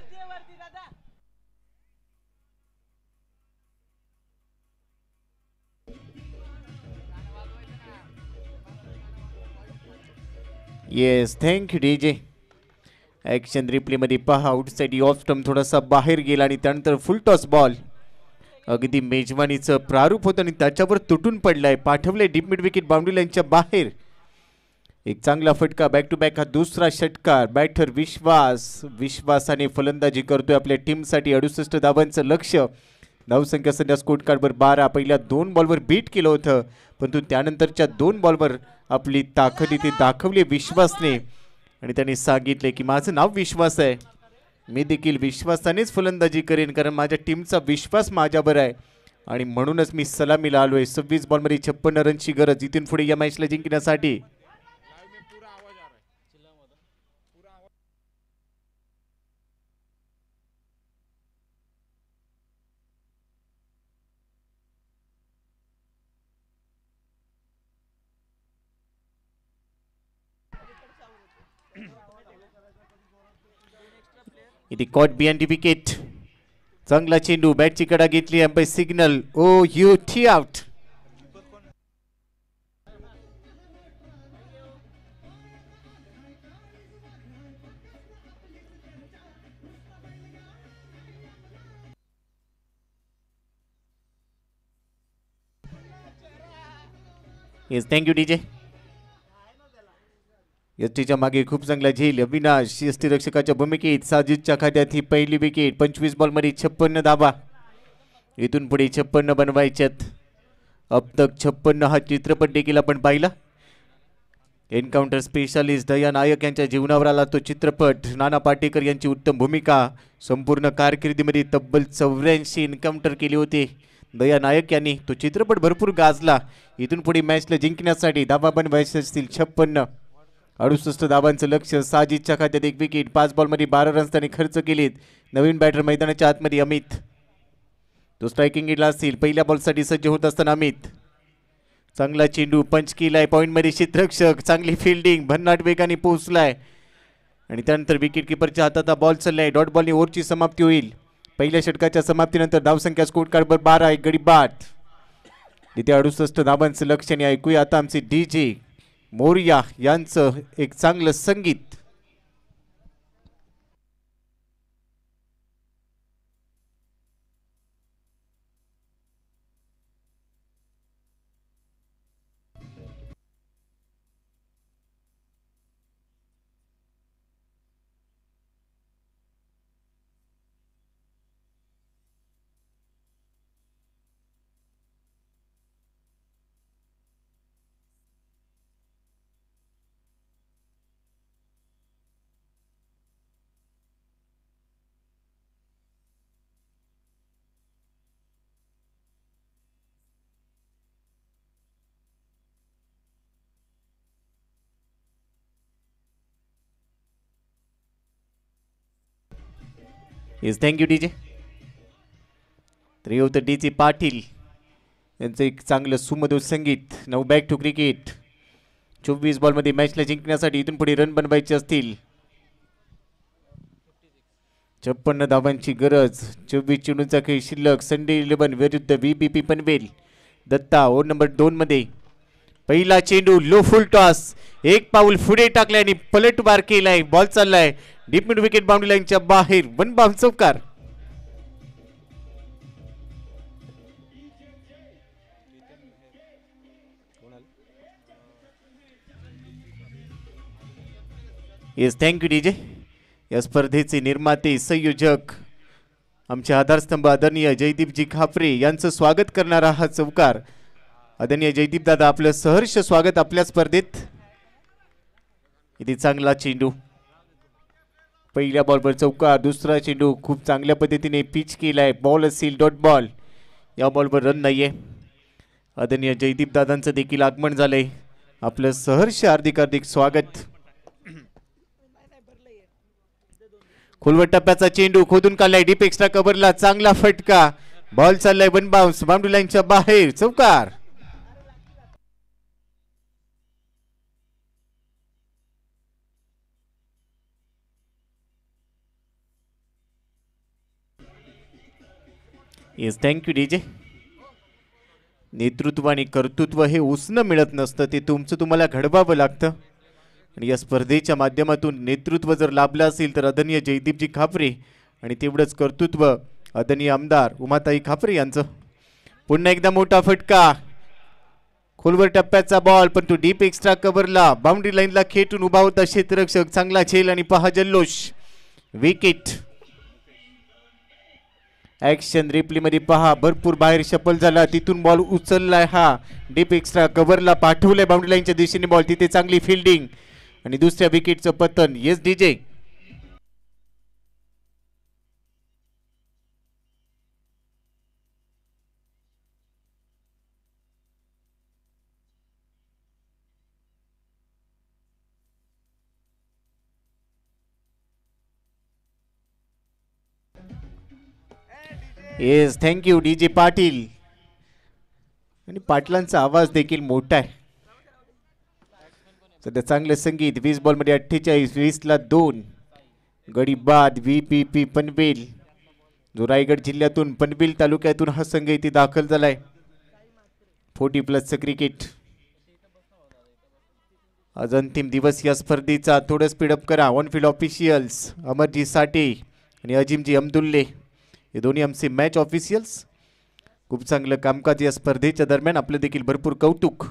Yes, thank you DJ. ॲक्शन रिप्लेमध्ये पहा. आउटसाइड ऑफ स्टंप थोडासा बाहेर गेला आणि त्यानंतर फुल टॉस बॉल अगदी मेजवानीचं प्रारूप होतं आणि त्याच्यावर तुटून पडलाय. पाठवलंय डीप मिड विकेट बाउंड्री लाईनच्या बाहेर. एक चांगला फटका. बॅक टू बॅक हा दुसरा षटकार. बॅटर विश्वासाने फलंदाजी करतोय आपल्या टीमसाठी. 68 धावांचं लक्ष. धावसंख्या सध्या स्कोर कार्डवर 12. पहिल्या 2 बॉलवर बीट केलं होतं परंतु त्यानंतरच्या 2 बॉलवर आपली ताकद इथे दाखवली विश्वासने आणि त्याने सांगितले की माझं नाव विश्वास आहे, मी देखील विश्वासानेच फलंदाजी करेन कारण माझ्या टीमचा विश्वास माझ्यावर आहे आणि म्हणूनच मी सलामीला आलोय. 26 बॉलमध्ये 56 रनची गरज इथून पुढे या मॅचला जिंकण्यासाठी. इथे कॉट बिहाइंड द विकेट. चांगला चेंडू. बॅटची कडा घेतली. Umpire signal. O U T out. Yes, thank you DJ. यष्टीच्या मागे खूप चांगला झेल. अविनाश यष्टीरक्षकाच्या भूमिकेत. साजिदच्या खात्यात ही पहिली विकेट. 25 बॉलमध्ये 56 धावा. इथून पुढे 56 बनवायच्यात. अब तक 56 हा चित्रपट देखील आपण पाहिला. एन्काउंटर स्पेशालिस्ट दया नायक यांच्या जीवनावर आला तो चित्रपट. नाना पाटेकर यांची उत्तम भूमिका. संपूर्ण कारकिर्दीमध्ये तब्बल 84 एन्काउंटर केले होते दया नायक यांनी. तो चित्रपट भरपूर गाजला. इथून पुढे मॅचला जिंकण्यासाठी धावा बनवायचे असतील 56. 68 धावांचं लक्ष. साजिदच्या खात्यात एक विकेट. 5 बॉलमध्ये 12 रन्स त्याने खर्च केलेत. नवीन बॅटर मैदानाच्या आतमध्ये अमित. तो स्ट्रायकिंग एंडला असतील. पहिल्या बॉलसाठी सज्ज होत असताना अमित. चांगला चेंडू. पंच केलाय. पॉईंटमध्ये क्षेत्ररक्षक. चांगली फिल्डिंग. भन्नाट वेगाने पोहोचलाय आणि त्यानंतर विकेट किपरच्या हातात हा बॉल चाललाय. डॉट बॉलने ओव्हरची समाप्ती होईल. पहिल्या षटकाच्या समाप्तीनंतर धावसंख्या स्कोर कार्डवर 12. एक गडी बाद. तिथे 68 धावांचं लक्ष्य. आणि ऐकूया आता आमचे DJ मोरिया यांचं एक चांगलं संगीत. Yes, thank you DJ. तर होतं DJ पाटील यांचं एक चांगलं सुमधुर संगीत. Now back to cricket. 24 बॉलमध्ये मॅचला जिंकण्यासाठी इथून पुढे रन बनवायचे असतील. 56 धावांची गरज. 24 चेंडूंचा खेळ शिल्लक. संडे 11 विरुद्ध VBP Panvel. Datta over number 2 मध्ये पहिला चेंडू लो फुल टॉस. एक पाऊल पुढे टाकलाय आणि पलटवार केलाय. बॉल चाललाय डीप मिड विकेट बाउंड्री लाईनच्या बाहेर. वन बाउंड चौकार. Yes, thank you DJ. या स्पर्धेचे निर्माते संयोजक आमचे आधारस्तंभ आदरणीय जयदीपजी खापरे यांचं स्वागत करणारा हा चौकार. आदरणीय जयदीप दादा, आपलं सहर्ष स्वागत आपल्या स्पर्धेत. इथे चांगला चेंडू. पहिल्या बॉलवर चौकार. दुसरा चेंडू खूप चांगल्या पद्धतीने पिच केलाय. बॉल असेल डॉट बॉल. या बॉलवर रन नाहीये. आदरणीय जयदीप दादांचं देखील आगमन झालंय. आपलं सहर्ष हार्दिक स्वागत. खोलवर टप्प्याचा चेंडू खोदून काढलाय. डीप एक्स्ट्रा कव्हरला चांगला फटका. बॉल चाललाय वन बाउन्स बाउंड्री लाईनच्या बाहेर. चौकार. Yes, thank you DJ. नेतृत्व आणि कर्तृत्व हे उसणं मिळत नसतं, ते तुम्हाला घडवावं लागतं. आणि या स्पर्धेच्या माध्यमातून नेतृत्व जर लाभलं असेल तर आदरणीय जयदीपजी खापरे आणि तेवढंच कर्तृत्व आदरणीय आमदार उमाताई खापरे यांचं. पुन्हा एकदा मोठा फटका. खोलवर टप्प्याचा बॉल पण तो डीप एक्स्ट्रा कव्हरला बाउंड्री लाईनला खेटून उभा होता क्षेत्ररक्षक. चांगला झेल आणि पहा जल्लोष. विकेट. ऍक्शन रिप्ले मध्ये पहा भरपूर बाहेर शफल झाला. तिथून बॉल उचललाय. हा डीप एक्स्ट्रा कव्हरला पाठवलाय बाउंड्री लाईनच्या दिशेने बॉल. तिथे चांगली फिल्डिंग आणि दुसऱ्या विकेटचं पतन. Yes DJ. Yes, thank you DJ Patil. आणि पाटलांचा आवाज देखील मोठा आहे. सध्या चांगलं संगीत. 20 बॉलमध्ये 48. 20ला 2 गडी बाद. VBP पनवेल जो रायगड जिल्ह्यातून पनवेल तालुक्यातून हा संघ इथे दाखल झालाय. 40+ क्रिकेट. आज अंतिम दिवस या स्पर्धेचा. थोडं स्पीडअप करा. ऑन फील्ड ऑफिशियल्स अमरजी साठे आणि अजिमजी अमदुल्ले हे दोन्ही आमचे मॅच ऑफिशियल्स. खूप चांगलं कामकाज या स्पर्धेच्या दरम्यान. आपलं देखील भरपूर कौतुक.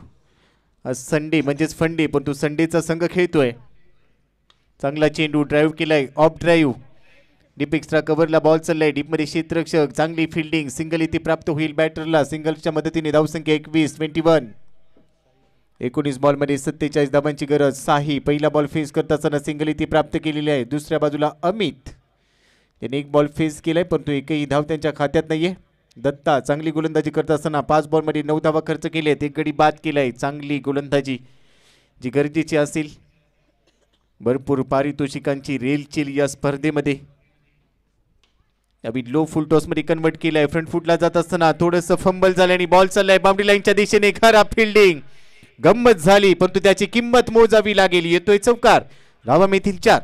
आज संडे म्हणजेच फंडे पण तो संडेचा संघ खेळतोय. चांगला चेंडू ड्राईव्ह केलाय. Off drive. डीप एक्स्ट्रा कव्हरला बॉल चाललाय. डीपमध्ये क्षेत्ररक्षक. चांगली फिल्डिंग. सिंगल इथे प्राप्त होईल बॅटरला. सिंगलच्या मदतीने धावसंख्या 21. 19 बॉलमध्ये 47 धावांची गरज. साही पहिला बॉल फेस करत असताना सिंगल इथे प्राप्त केलेली आहे. दुसऱ्या बाजूला अमित याने एक बॉल फेस केलाय परंतु एकही धाव त्यांच्या खात्यात नाहीये. दत्ता चांगली गोलंदाजी करत असताना 5 बॉलमध्ये 9 धावा खर्च केलेत. एक गडी बाद केलाय. चांगली गोलंदाजी जी गरजेची असेल. भरपूर पारितोषिकांची रेलचेल या स्पर्धेमध्ये. अभि लो फुल टॉस मध्ये कन्वर्ट केलाय. फ्रंट फुटला जात असताना थोडंसं फंबल झालं आणि बॉल चाललाय बाउंड्री लाईनच्या दिशेने. खराब फिल्डिंग. गंमत झाली परंतु त्याची किंमत मोजावी लागेल. येतोय चौकार. धावा मिळतील 4.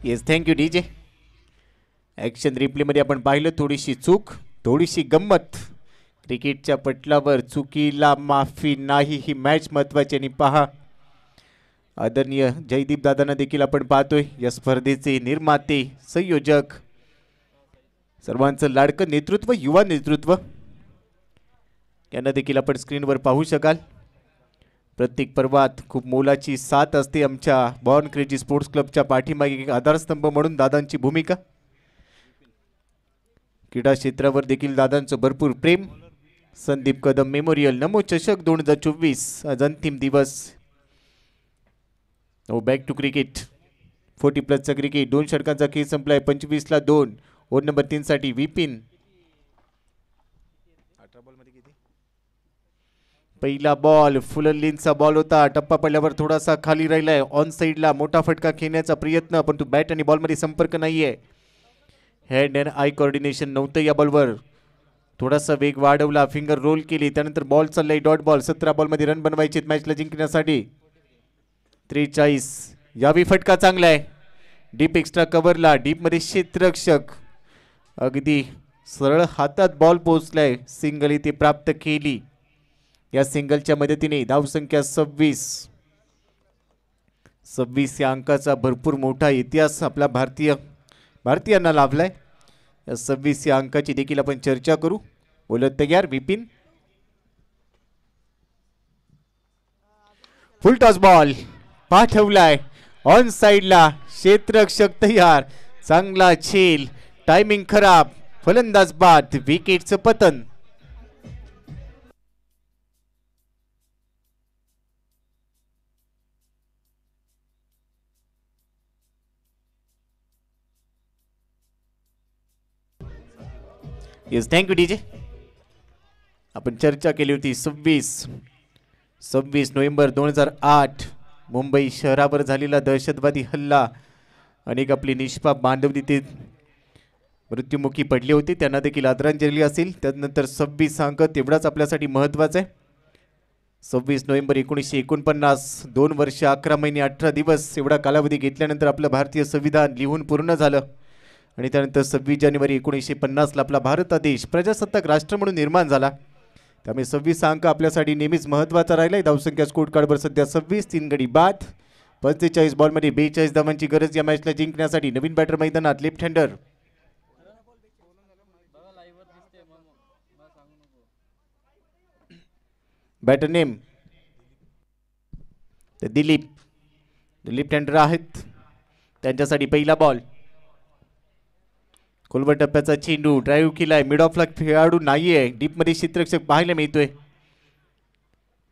Yes thank you DJ. ॲक्शन रिप्लेमध्ये आपण पाहिलं थोडीशी चूक, थोडीशी गंमत. क्रिकेटच्या पटलावर चुकीला माफी नाही, ही मॅच महत्त्वाची. आणि पहा आदरणीय जयदीप दादांना देखील आपण पाहतोय, या स्पर्धेचे निर्माते, संयोजक, सर्वांचं लाडकं नेतृत्व, युवा नेतृत्व, यांना देखील आपण स्क्रीनवर पाहू शकाल. प्रत्येक पर्वात खूप मोलाची साथ असते आमच्या बॉर्न क्रेझी स्पोर्ट्स क्लबच्या पाठीमागे एक आधारस्तंभ म्हणून दादांची भूमिका. क्रीडा क्षेत्रावर देखील दादांचं भरपूर प्रेम. संदीप कदम मेमोरियल नमो चषक 2024 आज अंतिम दिवस. Back to cricket. 40+ क्रिकेट. 2 षटकांचा खेळ संपलाय. 25ला 2. ओव्हर नंबर 3 साठी विपिन. पहिला बॉल फुलरलीनचा बॉल होता. टप्पा पडल्यावर थोडासा खाली राहिलाय. ऑन साईडला मोठा फटका खेळण्याचा प्रयत्न, परंतु बॅट आणि बॉलमध्ये संपर्क नाहीये. हँड अँड आय कोऑर्डिनेशन नव्हतं या बॉलवर. थोडासा वेग वाढवला, फिंगर रोल केली, त्यानंतर बॉल चाललाय डॉट बॉल. 17 बॉलमध्ये रन बनवायचे मॅचला जिंकण्यासाठी. 43. यावी फटका चांगला आहे. डीप एक्स्ट्रा कव्हरला, डीपमध्ये क्षेत्ररक्षक अगदी सरळ हातात बॉल पोहोचलाय. सिंगल इथे प्राप्त केली. या सिंगलच्या मदतीने धावसंख्या 26 या अंकाचा भरपूर मोठा इतिहास आपला भारतीयांना लाभलाय. या 26 या अंकाची देखील आपण चर्चा करू. बोलत तयार विपिन. फुल टॉस बॉल पाठवलाय ऑन साइडला. क्षेत्ररक्षक तयार. चांगला झेल. टायमिंग खराब. फलंदाज बाद. विकेटचं पतन. Yes thank you DJ. आपण चर्चा केली होती 26 नोव्हेंबर 2008 मुंबई शहरावर झालेला दहशतवादी हल्ला. अनेक आपली निष्पाप बांधव तिथे मृत्युमुखी पडले होते, त्यांना देखील आदरांजली असेल. त्यानंतर 26 अंक तेवढाच आपल्यासाठी महत्त्वाचा आहे. 26 नोव्हेंबर 1949 2 वर्ष 11 महिने 18 दिवस एवढा कालावधी घेतल्यानंतर आपलं भारतीय संविधान लिहून पूर्ण झालं. आणि त्यानंतर 26 जानेवारी 1950ला आपला भारत देश प्रजासत्ताक राष्ट्र म्हणून निर्माण झाला. त्यामुळे 26 अंक आपल्यासाठी नेहमीच महत्त्वाचा राहिला आहे. धावसंख्या स्कोर कार्डवर सध्या 26. 3 गडी बाद. 45 बॉलमध्ये 42 धावांची गरज या मॅचला जिंकण्यासाठी. नवीन बॅटर मैदानात left hander. Batter name Dilip. Left hander आहेत. त्यांच्यासाठी पहिला बॉल. खोलवर टप्प्याचा चेंडू ड्राईव्ह केलाय. मिड ऑफला खेळाडू नाहीये. डीपमध्ये क्षेत्ररक्षक पाहायला मिळतोय.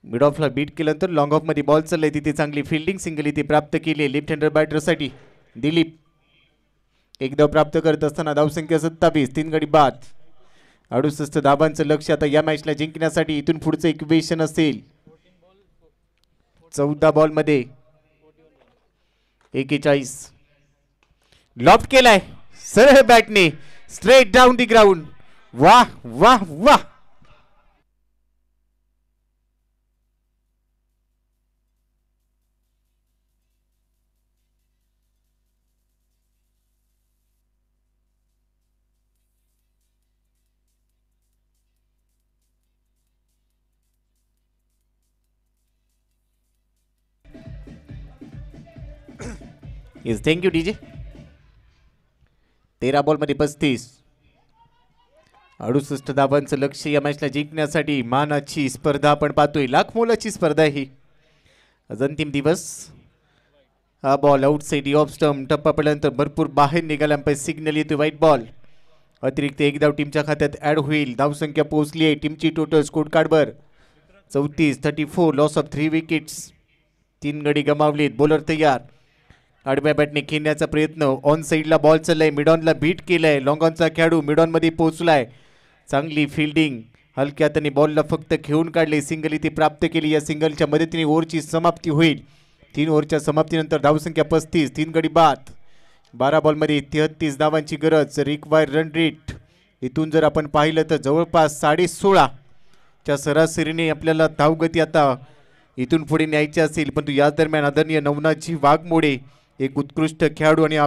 मिड ऑफला बीट केल्यानंतर लॉंग ऑफमध्ये बॉल चाललाय. तिथे चांगली फिल्डिंग. सिंगल इथे प्राप्त केली आहे लेफ्ट हँडर बॅटरसाठी. दिलीप एक धाव प्राप्त करत असताना धावसंख्या 27. 3 गडी बाद. 68 धावांचं लक्ष आता या मॅचला जिंकण्यासाठी. इथून पुढचं इक्वेशन असेल 14 बॉलमध्ये 41. लॉफ्ट केलाय सरळ बॅटने स्ट्रेट डाऊन दी ग्राउंड. वाह वाह वाह. Yes thank you DJ. 13 बॉलमध्ये 35. 68 धावांचं लक्ष या मॅचला जिंकण्यासाठी. मानाची स्पर्धा आपण पाहतोय. लाख मोलाची स्पर्धा ही. आज अंतिम दिवस. हा बॉल आउटसाइड ऑफ स्टंप. टप्पा पडल्यानंतर भरपूर बाहेर निघाला. अंपायर सिग्नल येतो व्हाईट बॉल. अतिरिक्त एक धाव टीमच्या खात्यात ऍड होईल. धावसंख्या पोहोचली आहे टीमची टोटल स्कोर कार्डवर 34. Loss of 3 wickets. 3 गडी गमावलेत. बॉलर तयार. आडव्या बॅटने खेळण्याचा प्रयत्न. ऑन साईडला बॉल चाललाय. मिडॉनला बीट केलाय. लॉंग ऑनचा खेळाडू मिडॉनमध्ये पोहोचलाय. चांगली फिल्डिंग. हलक्या हाताने बॉलला फक्त खेळून काढले. सिंगल इथे प्राप्त केली. या सिंगलच्या मदतीने ओव्हरची समाप्ती होईल. 3 ओव्हरच्या समाप्तीनंतर धावसंख्या 35. 3 गडी बाद. 12 बॉलमध्ये 33 धावांची गरज. रिक्वायर रन रेट इथून जर आपण पाहिलं तर जवळपास 16.5 च्या सरासरीने आपल्याला धावगती आता इथून पुढे न्यायची असेल. परंतु याच दरम्यान आदरणीय नवनाथजी वाघमोडे एक उत्कृष्ट खेळाडू आणि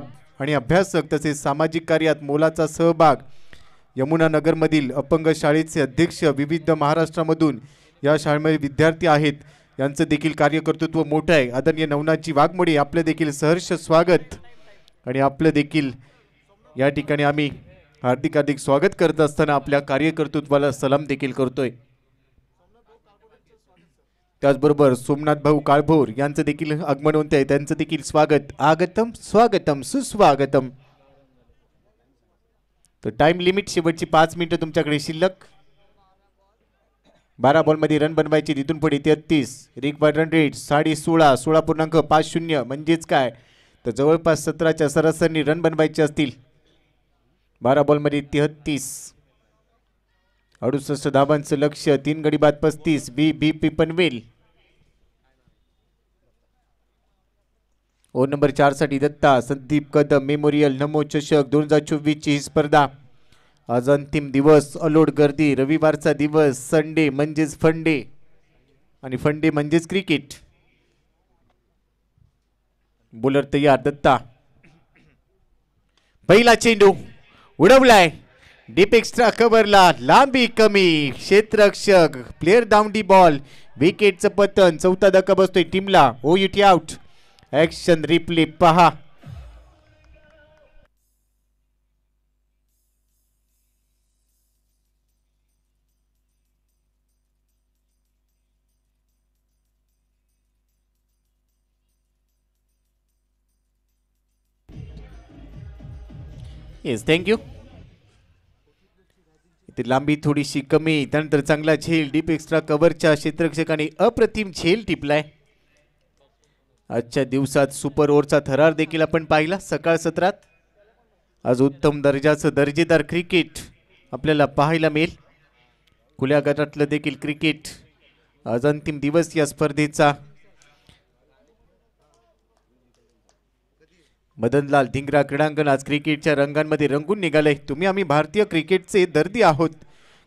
आणि अभ्यासक तसेच सामाजिक कार्यात मोलाचा सहभाग यमुना नगरमधील अपंग शाळेचे अध्यक्ष विविध महाराष्ट्रामधून या शाळेमध्ये विद्यार्थी आहेत यांचं देखील कार्यकर्तृत्व मोठं आहे. आदरणीय नवनाथजी वाघमोडे आपलं देखील सहर्ष स्वागत आणि आपलं देखील या ठिकाणी आम्ही हार्दिक हार्दिक स्वागत करत असताना आपल्या कार्यकर्तृत्वाला सलाम देखील करतोय. त्याचबरोबर सोमनाथ भाऊ काळभोर यांचं देखील आगमन होत आहे त्यांचं देखील स्वागत. आगतम स्वागतम सुस्वागतम. तर टाइम लिमिट शेवटची 5 मिनिटं तुमच्याकडे शिल्लक. 12 बॉलमध्ये रन बनवायचे तिथून पुढे 33 रिक्वायर्ड रन रेट 16.5 16.50 म्हणजेच काय तर जवळपास 17च्या सरासरी रन बनवायचे असतील. 12 बॉलमध्ये 33 68 धावांचं लक्ष्य 3 गडी बाद 35 बी पनवेल. ओव्हर नंबर 4 साठी दत्ता संदीप कदम मेमोरियल नमो चषक 2024 ची ही स्पर्धा. आज अंतिम दिवस अलोट गर्दी रविवारचा दिवस संडे म्हणजेच फंडे आणि फंडे म्हणजेच क्रिकेट. बॉलर तयार दत्ता पहिला चेंडू उडवलाय डीप एक्स्ट्रा कव्हरला लांबी कमी क्षेत्ररक्षक प्लेअर डाऊन दी बॉल विकेटचं पतन. चौथा धक्का बसतोय टीमला. OUT out. ऍक्शन रिप्ले पहा. Yes thank you. इथे लांबी थोडीशी कमी त्यानंतर चांगला झेल डीप एक्स्ट्रा कव्हरच्या क्षेत्ररक्षकाने अप्रतिम झेल टिपलाय. आजच्या दिवसात सुपर ओव्हरचा थरार देखील आपण पाहिला सकाळ सत्रात. आज उत्तम दर्जाचं दर्जेदार क्रिकेट आपल्याला पाहायला मिळेल. खुल्या गटातलं देखील क्रिकेट. आज अंतिम दिवस या स्पर्धेचा. मदनलाल धिंगरा क्रीडांगण आज क्रिकेटच्या रंगांमध्ये रंगून निघालंय. तुम्ही आम्ही भारतीय क्रिकेटचे दर्दी आहोत.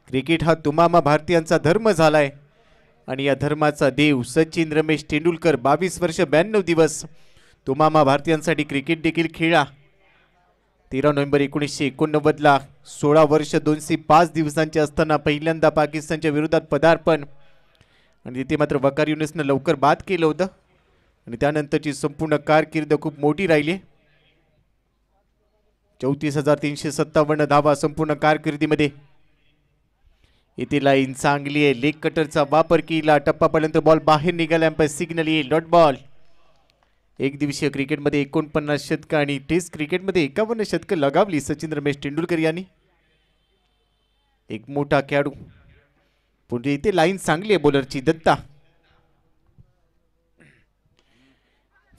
क्रिकेट हा तुम्हा भारतीयांचा धर्म झालाय आणि या धर्माचा देव सचिन रमेश तेंडुलकर 22 वर्ष 92 दिवस तुम्हा भारतीयांसाठी क्रिकेट देखील खेळा. 13 नोव्हेंबर 1989 16 वर्ष 205 दिवसांचे असताना पहिल्यांदा पाकिस्तानच्या विरोधात पदार्पण आणि तिथे मात्र वकार युनिसनं लवकर बाद केलं होतं आणि त्यानंतरची संपूर्ण कारकीर्द खूप मोठी राहिली. 34,357 धावा संपूर्ण कारकिर्दीमध्ये. इथे लाईन चांगली आहे. लेग कटरचा वापर केला टप्पापर्यंत बॉल बाहेर निघाला एम्पायर सिग्नल येईल डॉट बॉल. एक दिवसीय क्रिकेटमध्ये 49 शतकं आणि टेस्ट क्रिकेटमध्ये 51 शतकं लगावली सचिन रमेश तेंडुलकर यांनी. एक मोठा खेळाडू. पुढे इथे लाईन चांगली आहे बॉलरची दत्ता.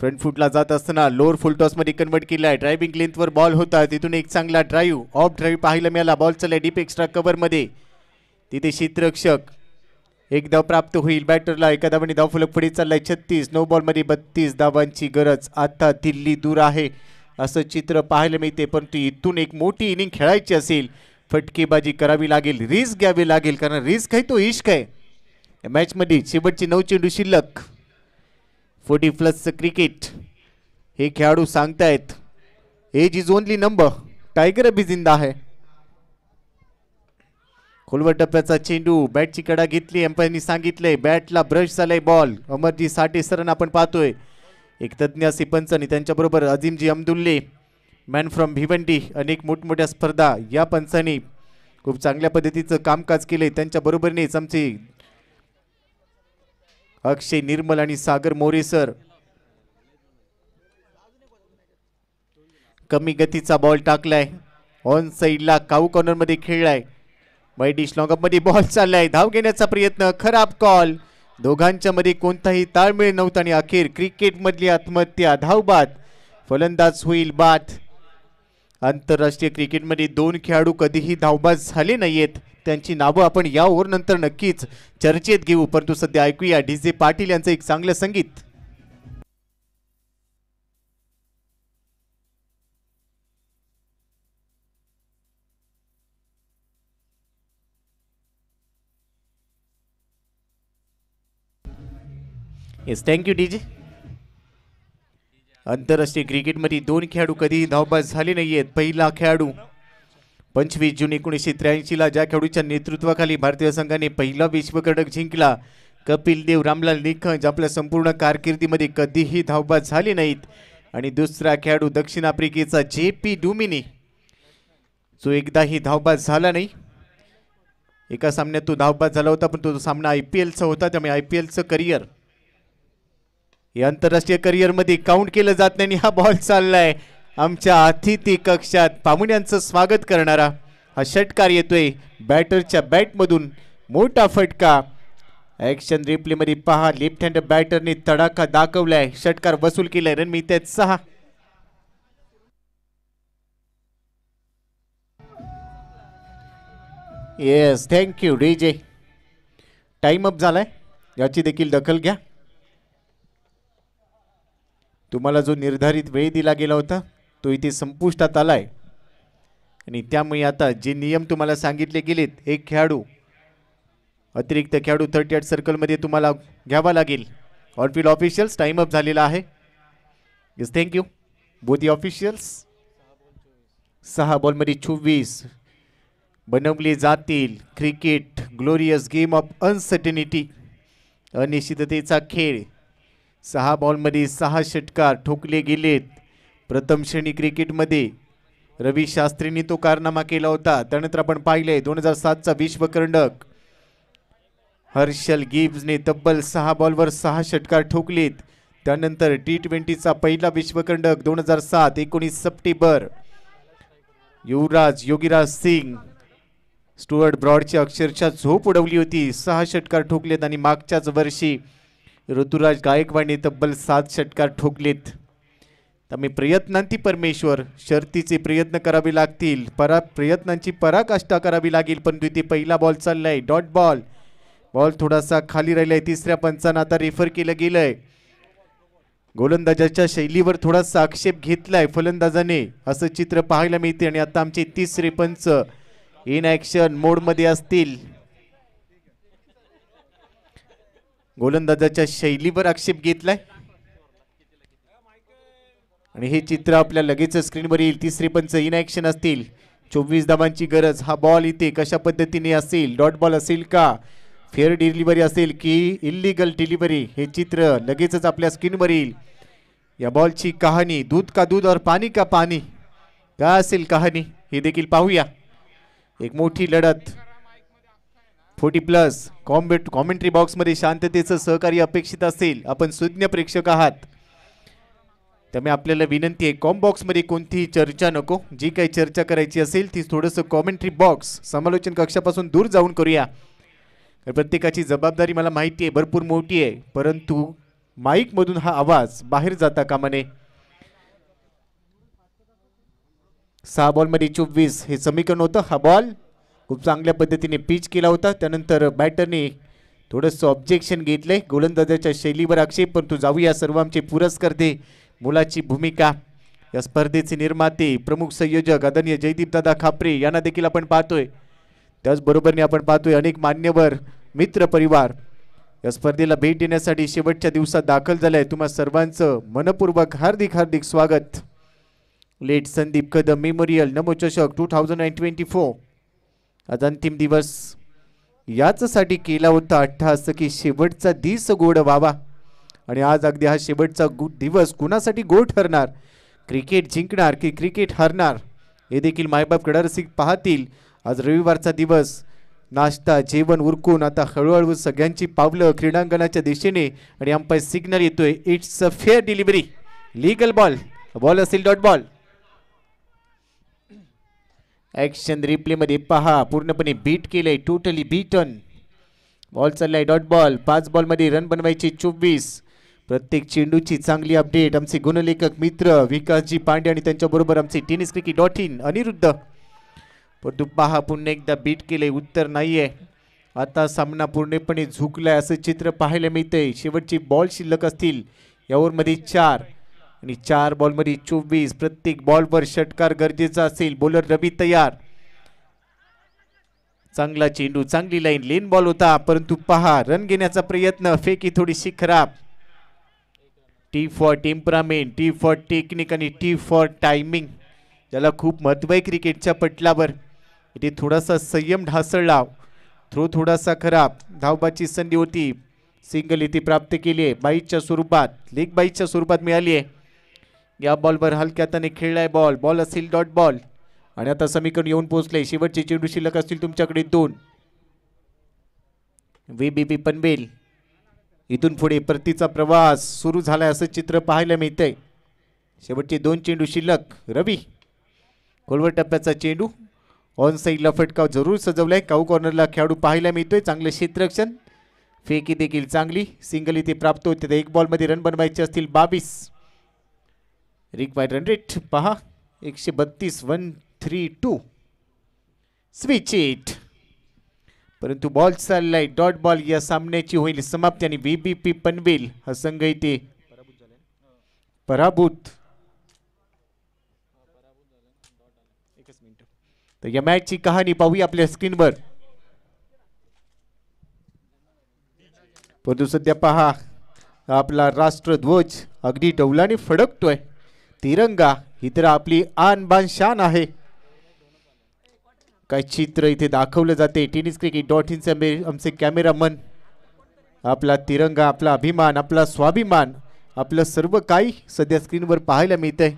फ्रंट फुटला जात असताना लोअर फुल टॉस मध्ये कन्वर्ट केलाय. ड्रायव्हिंग लेंथवर बॉल होता तिथून एक चांगला ड्राईव्ह ऑफ ड्राईव्ह पाहायला मिळाला. बॉल चाललाय डीप एक्स्ट्रा कव्हर मध्ये. तिथे क्षेत्ररक्षक एक धाव प्राप्त होईल बॅटरला. एका धावाने धाव फलक पुढे चाललाय 36 9 बॉल मध्ये 32 धावांची गरज. आता दिल्ली दूर आहे असं चित्र पाहायला मिळते. परंतु इथून एक मोठी इनिंग खेळायची असेल फटकेबाजी करावी लागेल. रिस्क घ्यावी लागेल कारण रिस्क आहे तो इश्क आहे. या मॅच मध्ये शेवटची 9 चेंडू शिल्लक. 40+ क्रिकेट हे खेळाडू सांगतायत age is only number. Tiger अभी जिंदा है. खोलवर टप्प्याचा चेंडू बॅटची कडा घेतली एम्पायरनी सांगितलंय बॅटला ब्रश झालाय बॉल. अमरजी साठे सरांना आपण पाहतोय. एक तज्ञ असे पंच आणि त्यांच्याबरोबर अजिमजी अमदुल्ले मॅन फ्रॉम भिवंडी. अनेक मोठमोठ्या स्पर्धा या पंचांनी खूप चांगल्या पद्धतीचं कामकाज केलंय. त्यांच्या बरोबरीनेच आमचे अक्षय निर्मल आणि सागर मोरे सर. कमी गतीचा बॉल टाकलाय ऑन साइडला काऊ कॉर्नर मध्ये खेळलाय. वाईडिश लॉंगअप मध्ये बॉल चाललाय. धाव घेण्याचा प्रयत्न खराब कॉल. दोघांच्या मध्ये कोणताही ताळमेळ नव्हता आणि अखेर क्रिकेट मधली आत्महत्या. धाव बाद. फलंदाज होईल बाद. आंतरराष्ट्रीय क्रिकेटमध्ये 2 खेळाडू कधीही धावबाज झाले नाहीयेत. त्यांची नावं आपण या ओव्हर नंतर नक्कीच चर्चेत घेऊ. परंतु सध्या ऐकूया DJ पाटील यांचं एक चांगलं संगीत. Yes thank you DJ. आंतरराष्ट्रीय क्रिकेटमध्ये 2 खेळाडू कधीही धावबाज झाले नाहीयेत. पहिला खेळाडू 25 जून 1983ला ज्या खेळाडूच्या नेतृत्वाखाली भारतीय संघाने पहिला विश्वकरंडक जिंकला, कपिल देव, रामलाल निखंज आपल्या संपूर्ण कारकिर्दीमध्ये कधीही धावबाज झाले नाहीत. आणि दुसरा खेळाडू दक्षिण आफ्रिकेचा JP डुमिनी, जो एकदाही धावबाज झाला नाही. एका सामन्यात तो धावबाज झाला होता, पण तो सामना IPLचा होता, त्यामुळे IPLचं करिअर हे आंतरराष्ट्रीय करिअरमध्ये काउंट केलं जात नाही. हा बॉल चाललाय आमच्या अतिथी कक्षात. पाहुण्यांचं स्वागत करणारा हा षटकार येतोय बॅटरच्या बॅटमधून. मोठा फटका. ॲक्शन रिप्लेमध्ये पहा, लेफ्ट हँड बॅटरने तडाखा दाखवलाय, षटकार वसूल केलाय. रन मिळतात 6. Yes, thank you DJ. Time up झालाय, याची देखील दखल घ्या. तुम्हाला जो निर्धारित वेळ दिला गेला होता तो इथे संपुष्टात आलाय आणि त्यामुळे आता जे नियम तुम्हाला सांगितले गेलेत, एक खेळाडू अतिरिक्त खेळाडू 38 सर्कलमध्ये तुम्हाला घ्यावा लागेल. ऑनफिल्ड ऑफिशियल्स, टाइम अप झालेला आहे. Yes, thank you both the officials. 6 बॉलमध्ये 24 बनवले जातील. Cricket glorious game of uncertainty, अनिश्चिततेचा खेळ. 6 बॉलमध्ये 6 षटकार ठोकले गेलेत. प्रथम श्रेणी क्रिकेटमध्ये रवी शास्त्रींनी तो कारनामा केला होता. त्यानंतर आपण पाहिले 2007चा विश्वकरंडक हर्षल गिब्सने तब्बल 6 बॉलवर 6 षटकार ठोकलेत. त्यानंतर T20चा पहिला विश्वकरंडक 2007 19 सप्टेंबर युवराज योगीराज सिंग स्टुअर्ट ब्रॉडची अक्षरशः झोप उडवली होती. 6 षटकार ठोकलेत आणि मागच्याच वर्षी ऋतुराज गायकवाडने तब्बल 7 षटकार ठोकलेत. त्यामुळे प्रयत्नांती परमेश्वर, शर्तीचे प्रयत्न करावे लागतील, प्रयत्नांची पराकाष्ठा करावी लागेल. पण तिथे पहिला बॉल चाललाय, डॉट बॉल. बॉल थोडासा खाली राहिलाय. तिसऱ्या पंचानं आता रेफर केलं गेलंय. गोलंदाजाच्या शैलीवर थोडासा आक्षेप घेतलाय फलंदाजाने, असं चित्र पाहायला मिळते. आणि आता आमचे तिसरे पंच इन ॲक्शन मोडमध्ये असतील. गोलंदाजाच्या शैलीवर आक्षेप घेतलाय आणि हे चित्र आपल्या लगेच स्क्रीनवर येईल. तिसरे पंच इन ॲक्शन असतील. 24 धावांची गरज. हा बॉल इथे कशा पद्धतीने असेल, डॉट बॉल असेल का, फेअर डिलिव्हरी असेल की इल्लीगल डिलिव्हरी, हे चित्र लगेचच आपल्या स्क्रीनवर येईल. या बॉलची कहाणी, दूध का दूध और पाणी का पाणी, काय असेल कहाणी हे देखील पाहूया. एक मोठी लढत. 40+ कॉमेंट्री बॉक्समध्ये शांततेचं सहकार्य अपेक्षित असेल. आपण सुज्ञ प्रेक्षक आहात, त्यामुळे आपल्याला विनंती आहे कॉम बॉक्समध्ये कोणतीही चर्चा नको. जी काही चर्चा करायची असेल ती थोडंसं कॉमेंट्री बॉक्स समालोचन कक्षापासून दूर जाऊन करूया. प्रत्येकाची जबाबदारी मला माहिती आहे भरपूर मोठी आहे, परंतु माईकमधून हा आवाज बाहेर जाता कामा नये. 6 बॉलमध्ये 24 हे समीकरण होतं. हा बॉल खूप चांगल्या पद्धतीने पिच केला होता. त्यानंतर बॅटरने थोडंसं ऑब्जेक्शन घेतलंय. गोलंदाजाच्या शैलीवर आक्षेप. परंतु जाऊया सर्व आमचे पुरस्कर्ते, मुलाची भूमिका, या स्पर्धेचे निर्माते, प्रमुख संयोजक आदरणीय जयदीपदादा खापरे यांना देखील आपण पाहतोय. त्याचबरोबरने आपण पाहतोय अनेक मान्यवर मित्र परिवार या स्पर्धेला भेट देण्यासाठी शेवटच्या दिवसात दाखल झालाय. तुम्हा सर्वांचं मनपूर्वक हार्दिक हार्दिक स्वागत. लेट संदीप कदम मेमोरियल नमोचषक 2024 आज अंतिम दिवस याचसाठी केला होता. असं की शेवटचा दिवस गोड व्हावा आणि आज अगदी हा शेवटचा दिवस कुणासाठी गोड ठरणार, क्रिकेट जिंकणार की क्रिकेट हारणार हे देखील मायबाप क्रीडारसिक पाहतील. आज रविवारचा दिवस. नाश्ता जेवण उरकून आता हळूहळू सगळ्यांची पावलं क्रीडांगणाच्या दिशेने आणि अंपायर सिग्नल येतोय. It's a fair delivery, legal ball. Ball असेल डॉट बॉल. ॲक्शन रिप्लेमध्ये पहा, पूर्णपणे बीट केलंय, टोटली बीटन. बॉल चाललाय डॉट बॉल. 5 बॉलमध्ये रन बनवायचे 24. प्रत्येक चेंडूची चांगली अपडेट आमचे गुणलेखक मित्र विकासजी पांडे आणि त्यांच्याबरोबर आमचे टेनिस cricket.in अनिरुद्ध. परंतु पहा पुन्हा एकदा बीट केले, उत्तर नाहीये. आता सामना पूर्णपणे झुकलाय असं चित्र पाहायला मिळतंय. शेवटची बॉल शिल्लक असतील या ओव्हरमध्ये 4 आणि 4 बॉलमध्ये 24. प्रत्येक बॉलवर षटकार गरजेचा असेल. बॉलर रवी तयार. चांगला चेंडू, चांगली लाईन, लेन बॉल होता, परंतु पहा रन घेण्याचा प्रयत्न, फेकी थोडीशी खराब. T for temperament, T for technique आणि टी फॉर टायमिंग, ज्याला खूप महत्व आहे क्रिकेटच्या पटलावर. इथे थोडासा संयम ढासळला, थ्रो थोडासा खराब, धावबाची संधी होती, सिंगल इथे प्राप्त केली आहे बाईच्या स्वरूपात, लेग बाईच्या स्वरूपात मिळाली आहे. या बॉलवर हलक्या हाताने खेळलाय बॉल, बॉल असेल डॉट बॉल. आणि आता समीकरण येऊन पोहोचले. शेवटचे चेंडू शिल्लक असतील तुमच्याकडे 2. VBP पनवेल इथून पुढे परतीचा प्रवास सुरू झालाय असं चित्र पाहायला मिळतंय. शेवटचे 2 चेंडू शिल्लक. रवी खोलवर टप्प्याचा चेंडू ऑन साईडला फटकाव जरूर सजवलाय. काऊ कॉर्नरला खेळाडू पाहायला मिळतोय. चांगलं क्षेत्ररक्षण, फेकी देखील चांगली, सिंगल इथे प्राप्त होते. 1 बॉलमध्ये रन बनवायचे असतील 22. रिक्वायर्ड रन रेट पहा 132. 1-3-2 स्विच इट. परंतु बॉल चाललाय डॉट बॉल. या सामन्याची होईल समाप्ती आणि VBP पनवेल हा संघ इथे पराभूत. तर या मॅचची कहाणी पाहूया आपल्या स्क्रीनवर. परंतु सध्या पहा आपला राष्ट्रध्वज अगदी डौलाने फडकतोय. तिरंगा ही तर आपली आन बान शान आहे. काय चित्र इथे दाखवलं जाते. tenniscricket.in आमचे कॅमेरामन. आपला तिरंगा, आपला अभिमान, आपला स्वाभिमान, आपलं सर्व काही सध्या स्क्रीनवर पाहायला मिळतंय.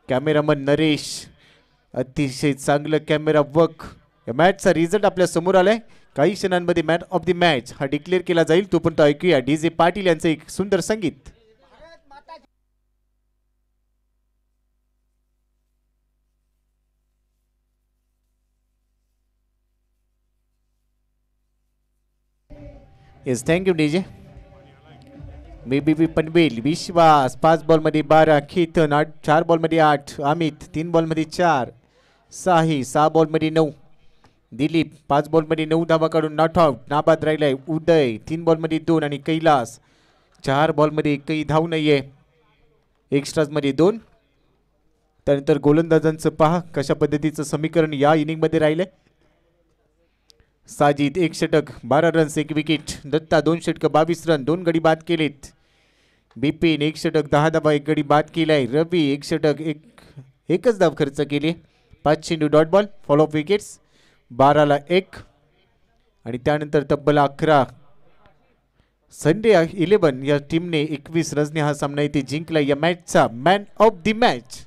कॅमेरामन नरेश अतिशय चांगलं कॅमेरा वर्क. या मॅचचा रिझल्ट आपल्या समोर आलाय. काही क्षणांमध्ये मॅन ऑफ द मॅच हा डिक्लेअर केला जाईल. तो पण ऐकूया DJ पाटील यांचं एक सुंदर संगीत. Yes thank you DJ. VBP Panvel Vishwas 5 बॉलमध्ये 12, खेतन 4 बॉलमध्ये 8, अमित 3 बॉलमध्ये 4, साही 6 बॉलमध्ये 9, दिलीप 5 बॉलमध्ये 9 धावा काढून नॉट आउट. नाबाद राहिलाय उदय 3 बॉलमध्ये 2 आणि कैलास 4 बॉलमध्ये एकही धाव नाहीये. एक्स्ट्राजमध्ये 2. त्यानंतर गोलंदाजांचं पहा कशा पद्धतीचं समीकरण या इनिंगमध्ये राहिलंय. साजिद 1 षटक 12 रन्स 1 विकेट. दत्ता 2 षटक 22 रन 2 गडी बाद केलेत. बिपिन 1 षटक 10 धावा 1 गडी बाद केलाय. रवी 1 षटक 1च धाव खर्च केली. 5 चेंडू dot ball, fall of wickets 12ला 1. आणि त्यानंतर तब्बल 11 संडे 11 या टीमने 21 रन्सने हा सामना इथे जिंकला. या मॅचचा मॅन ऑफ द मॅच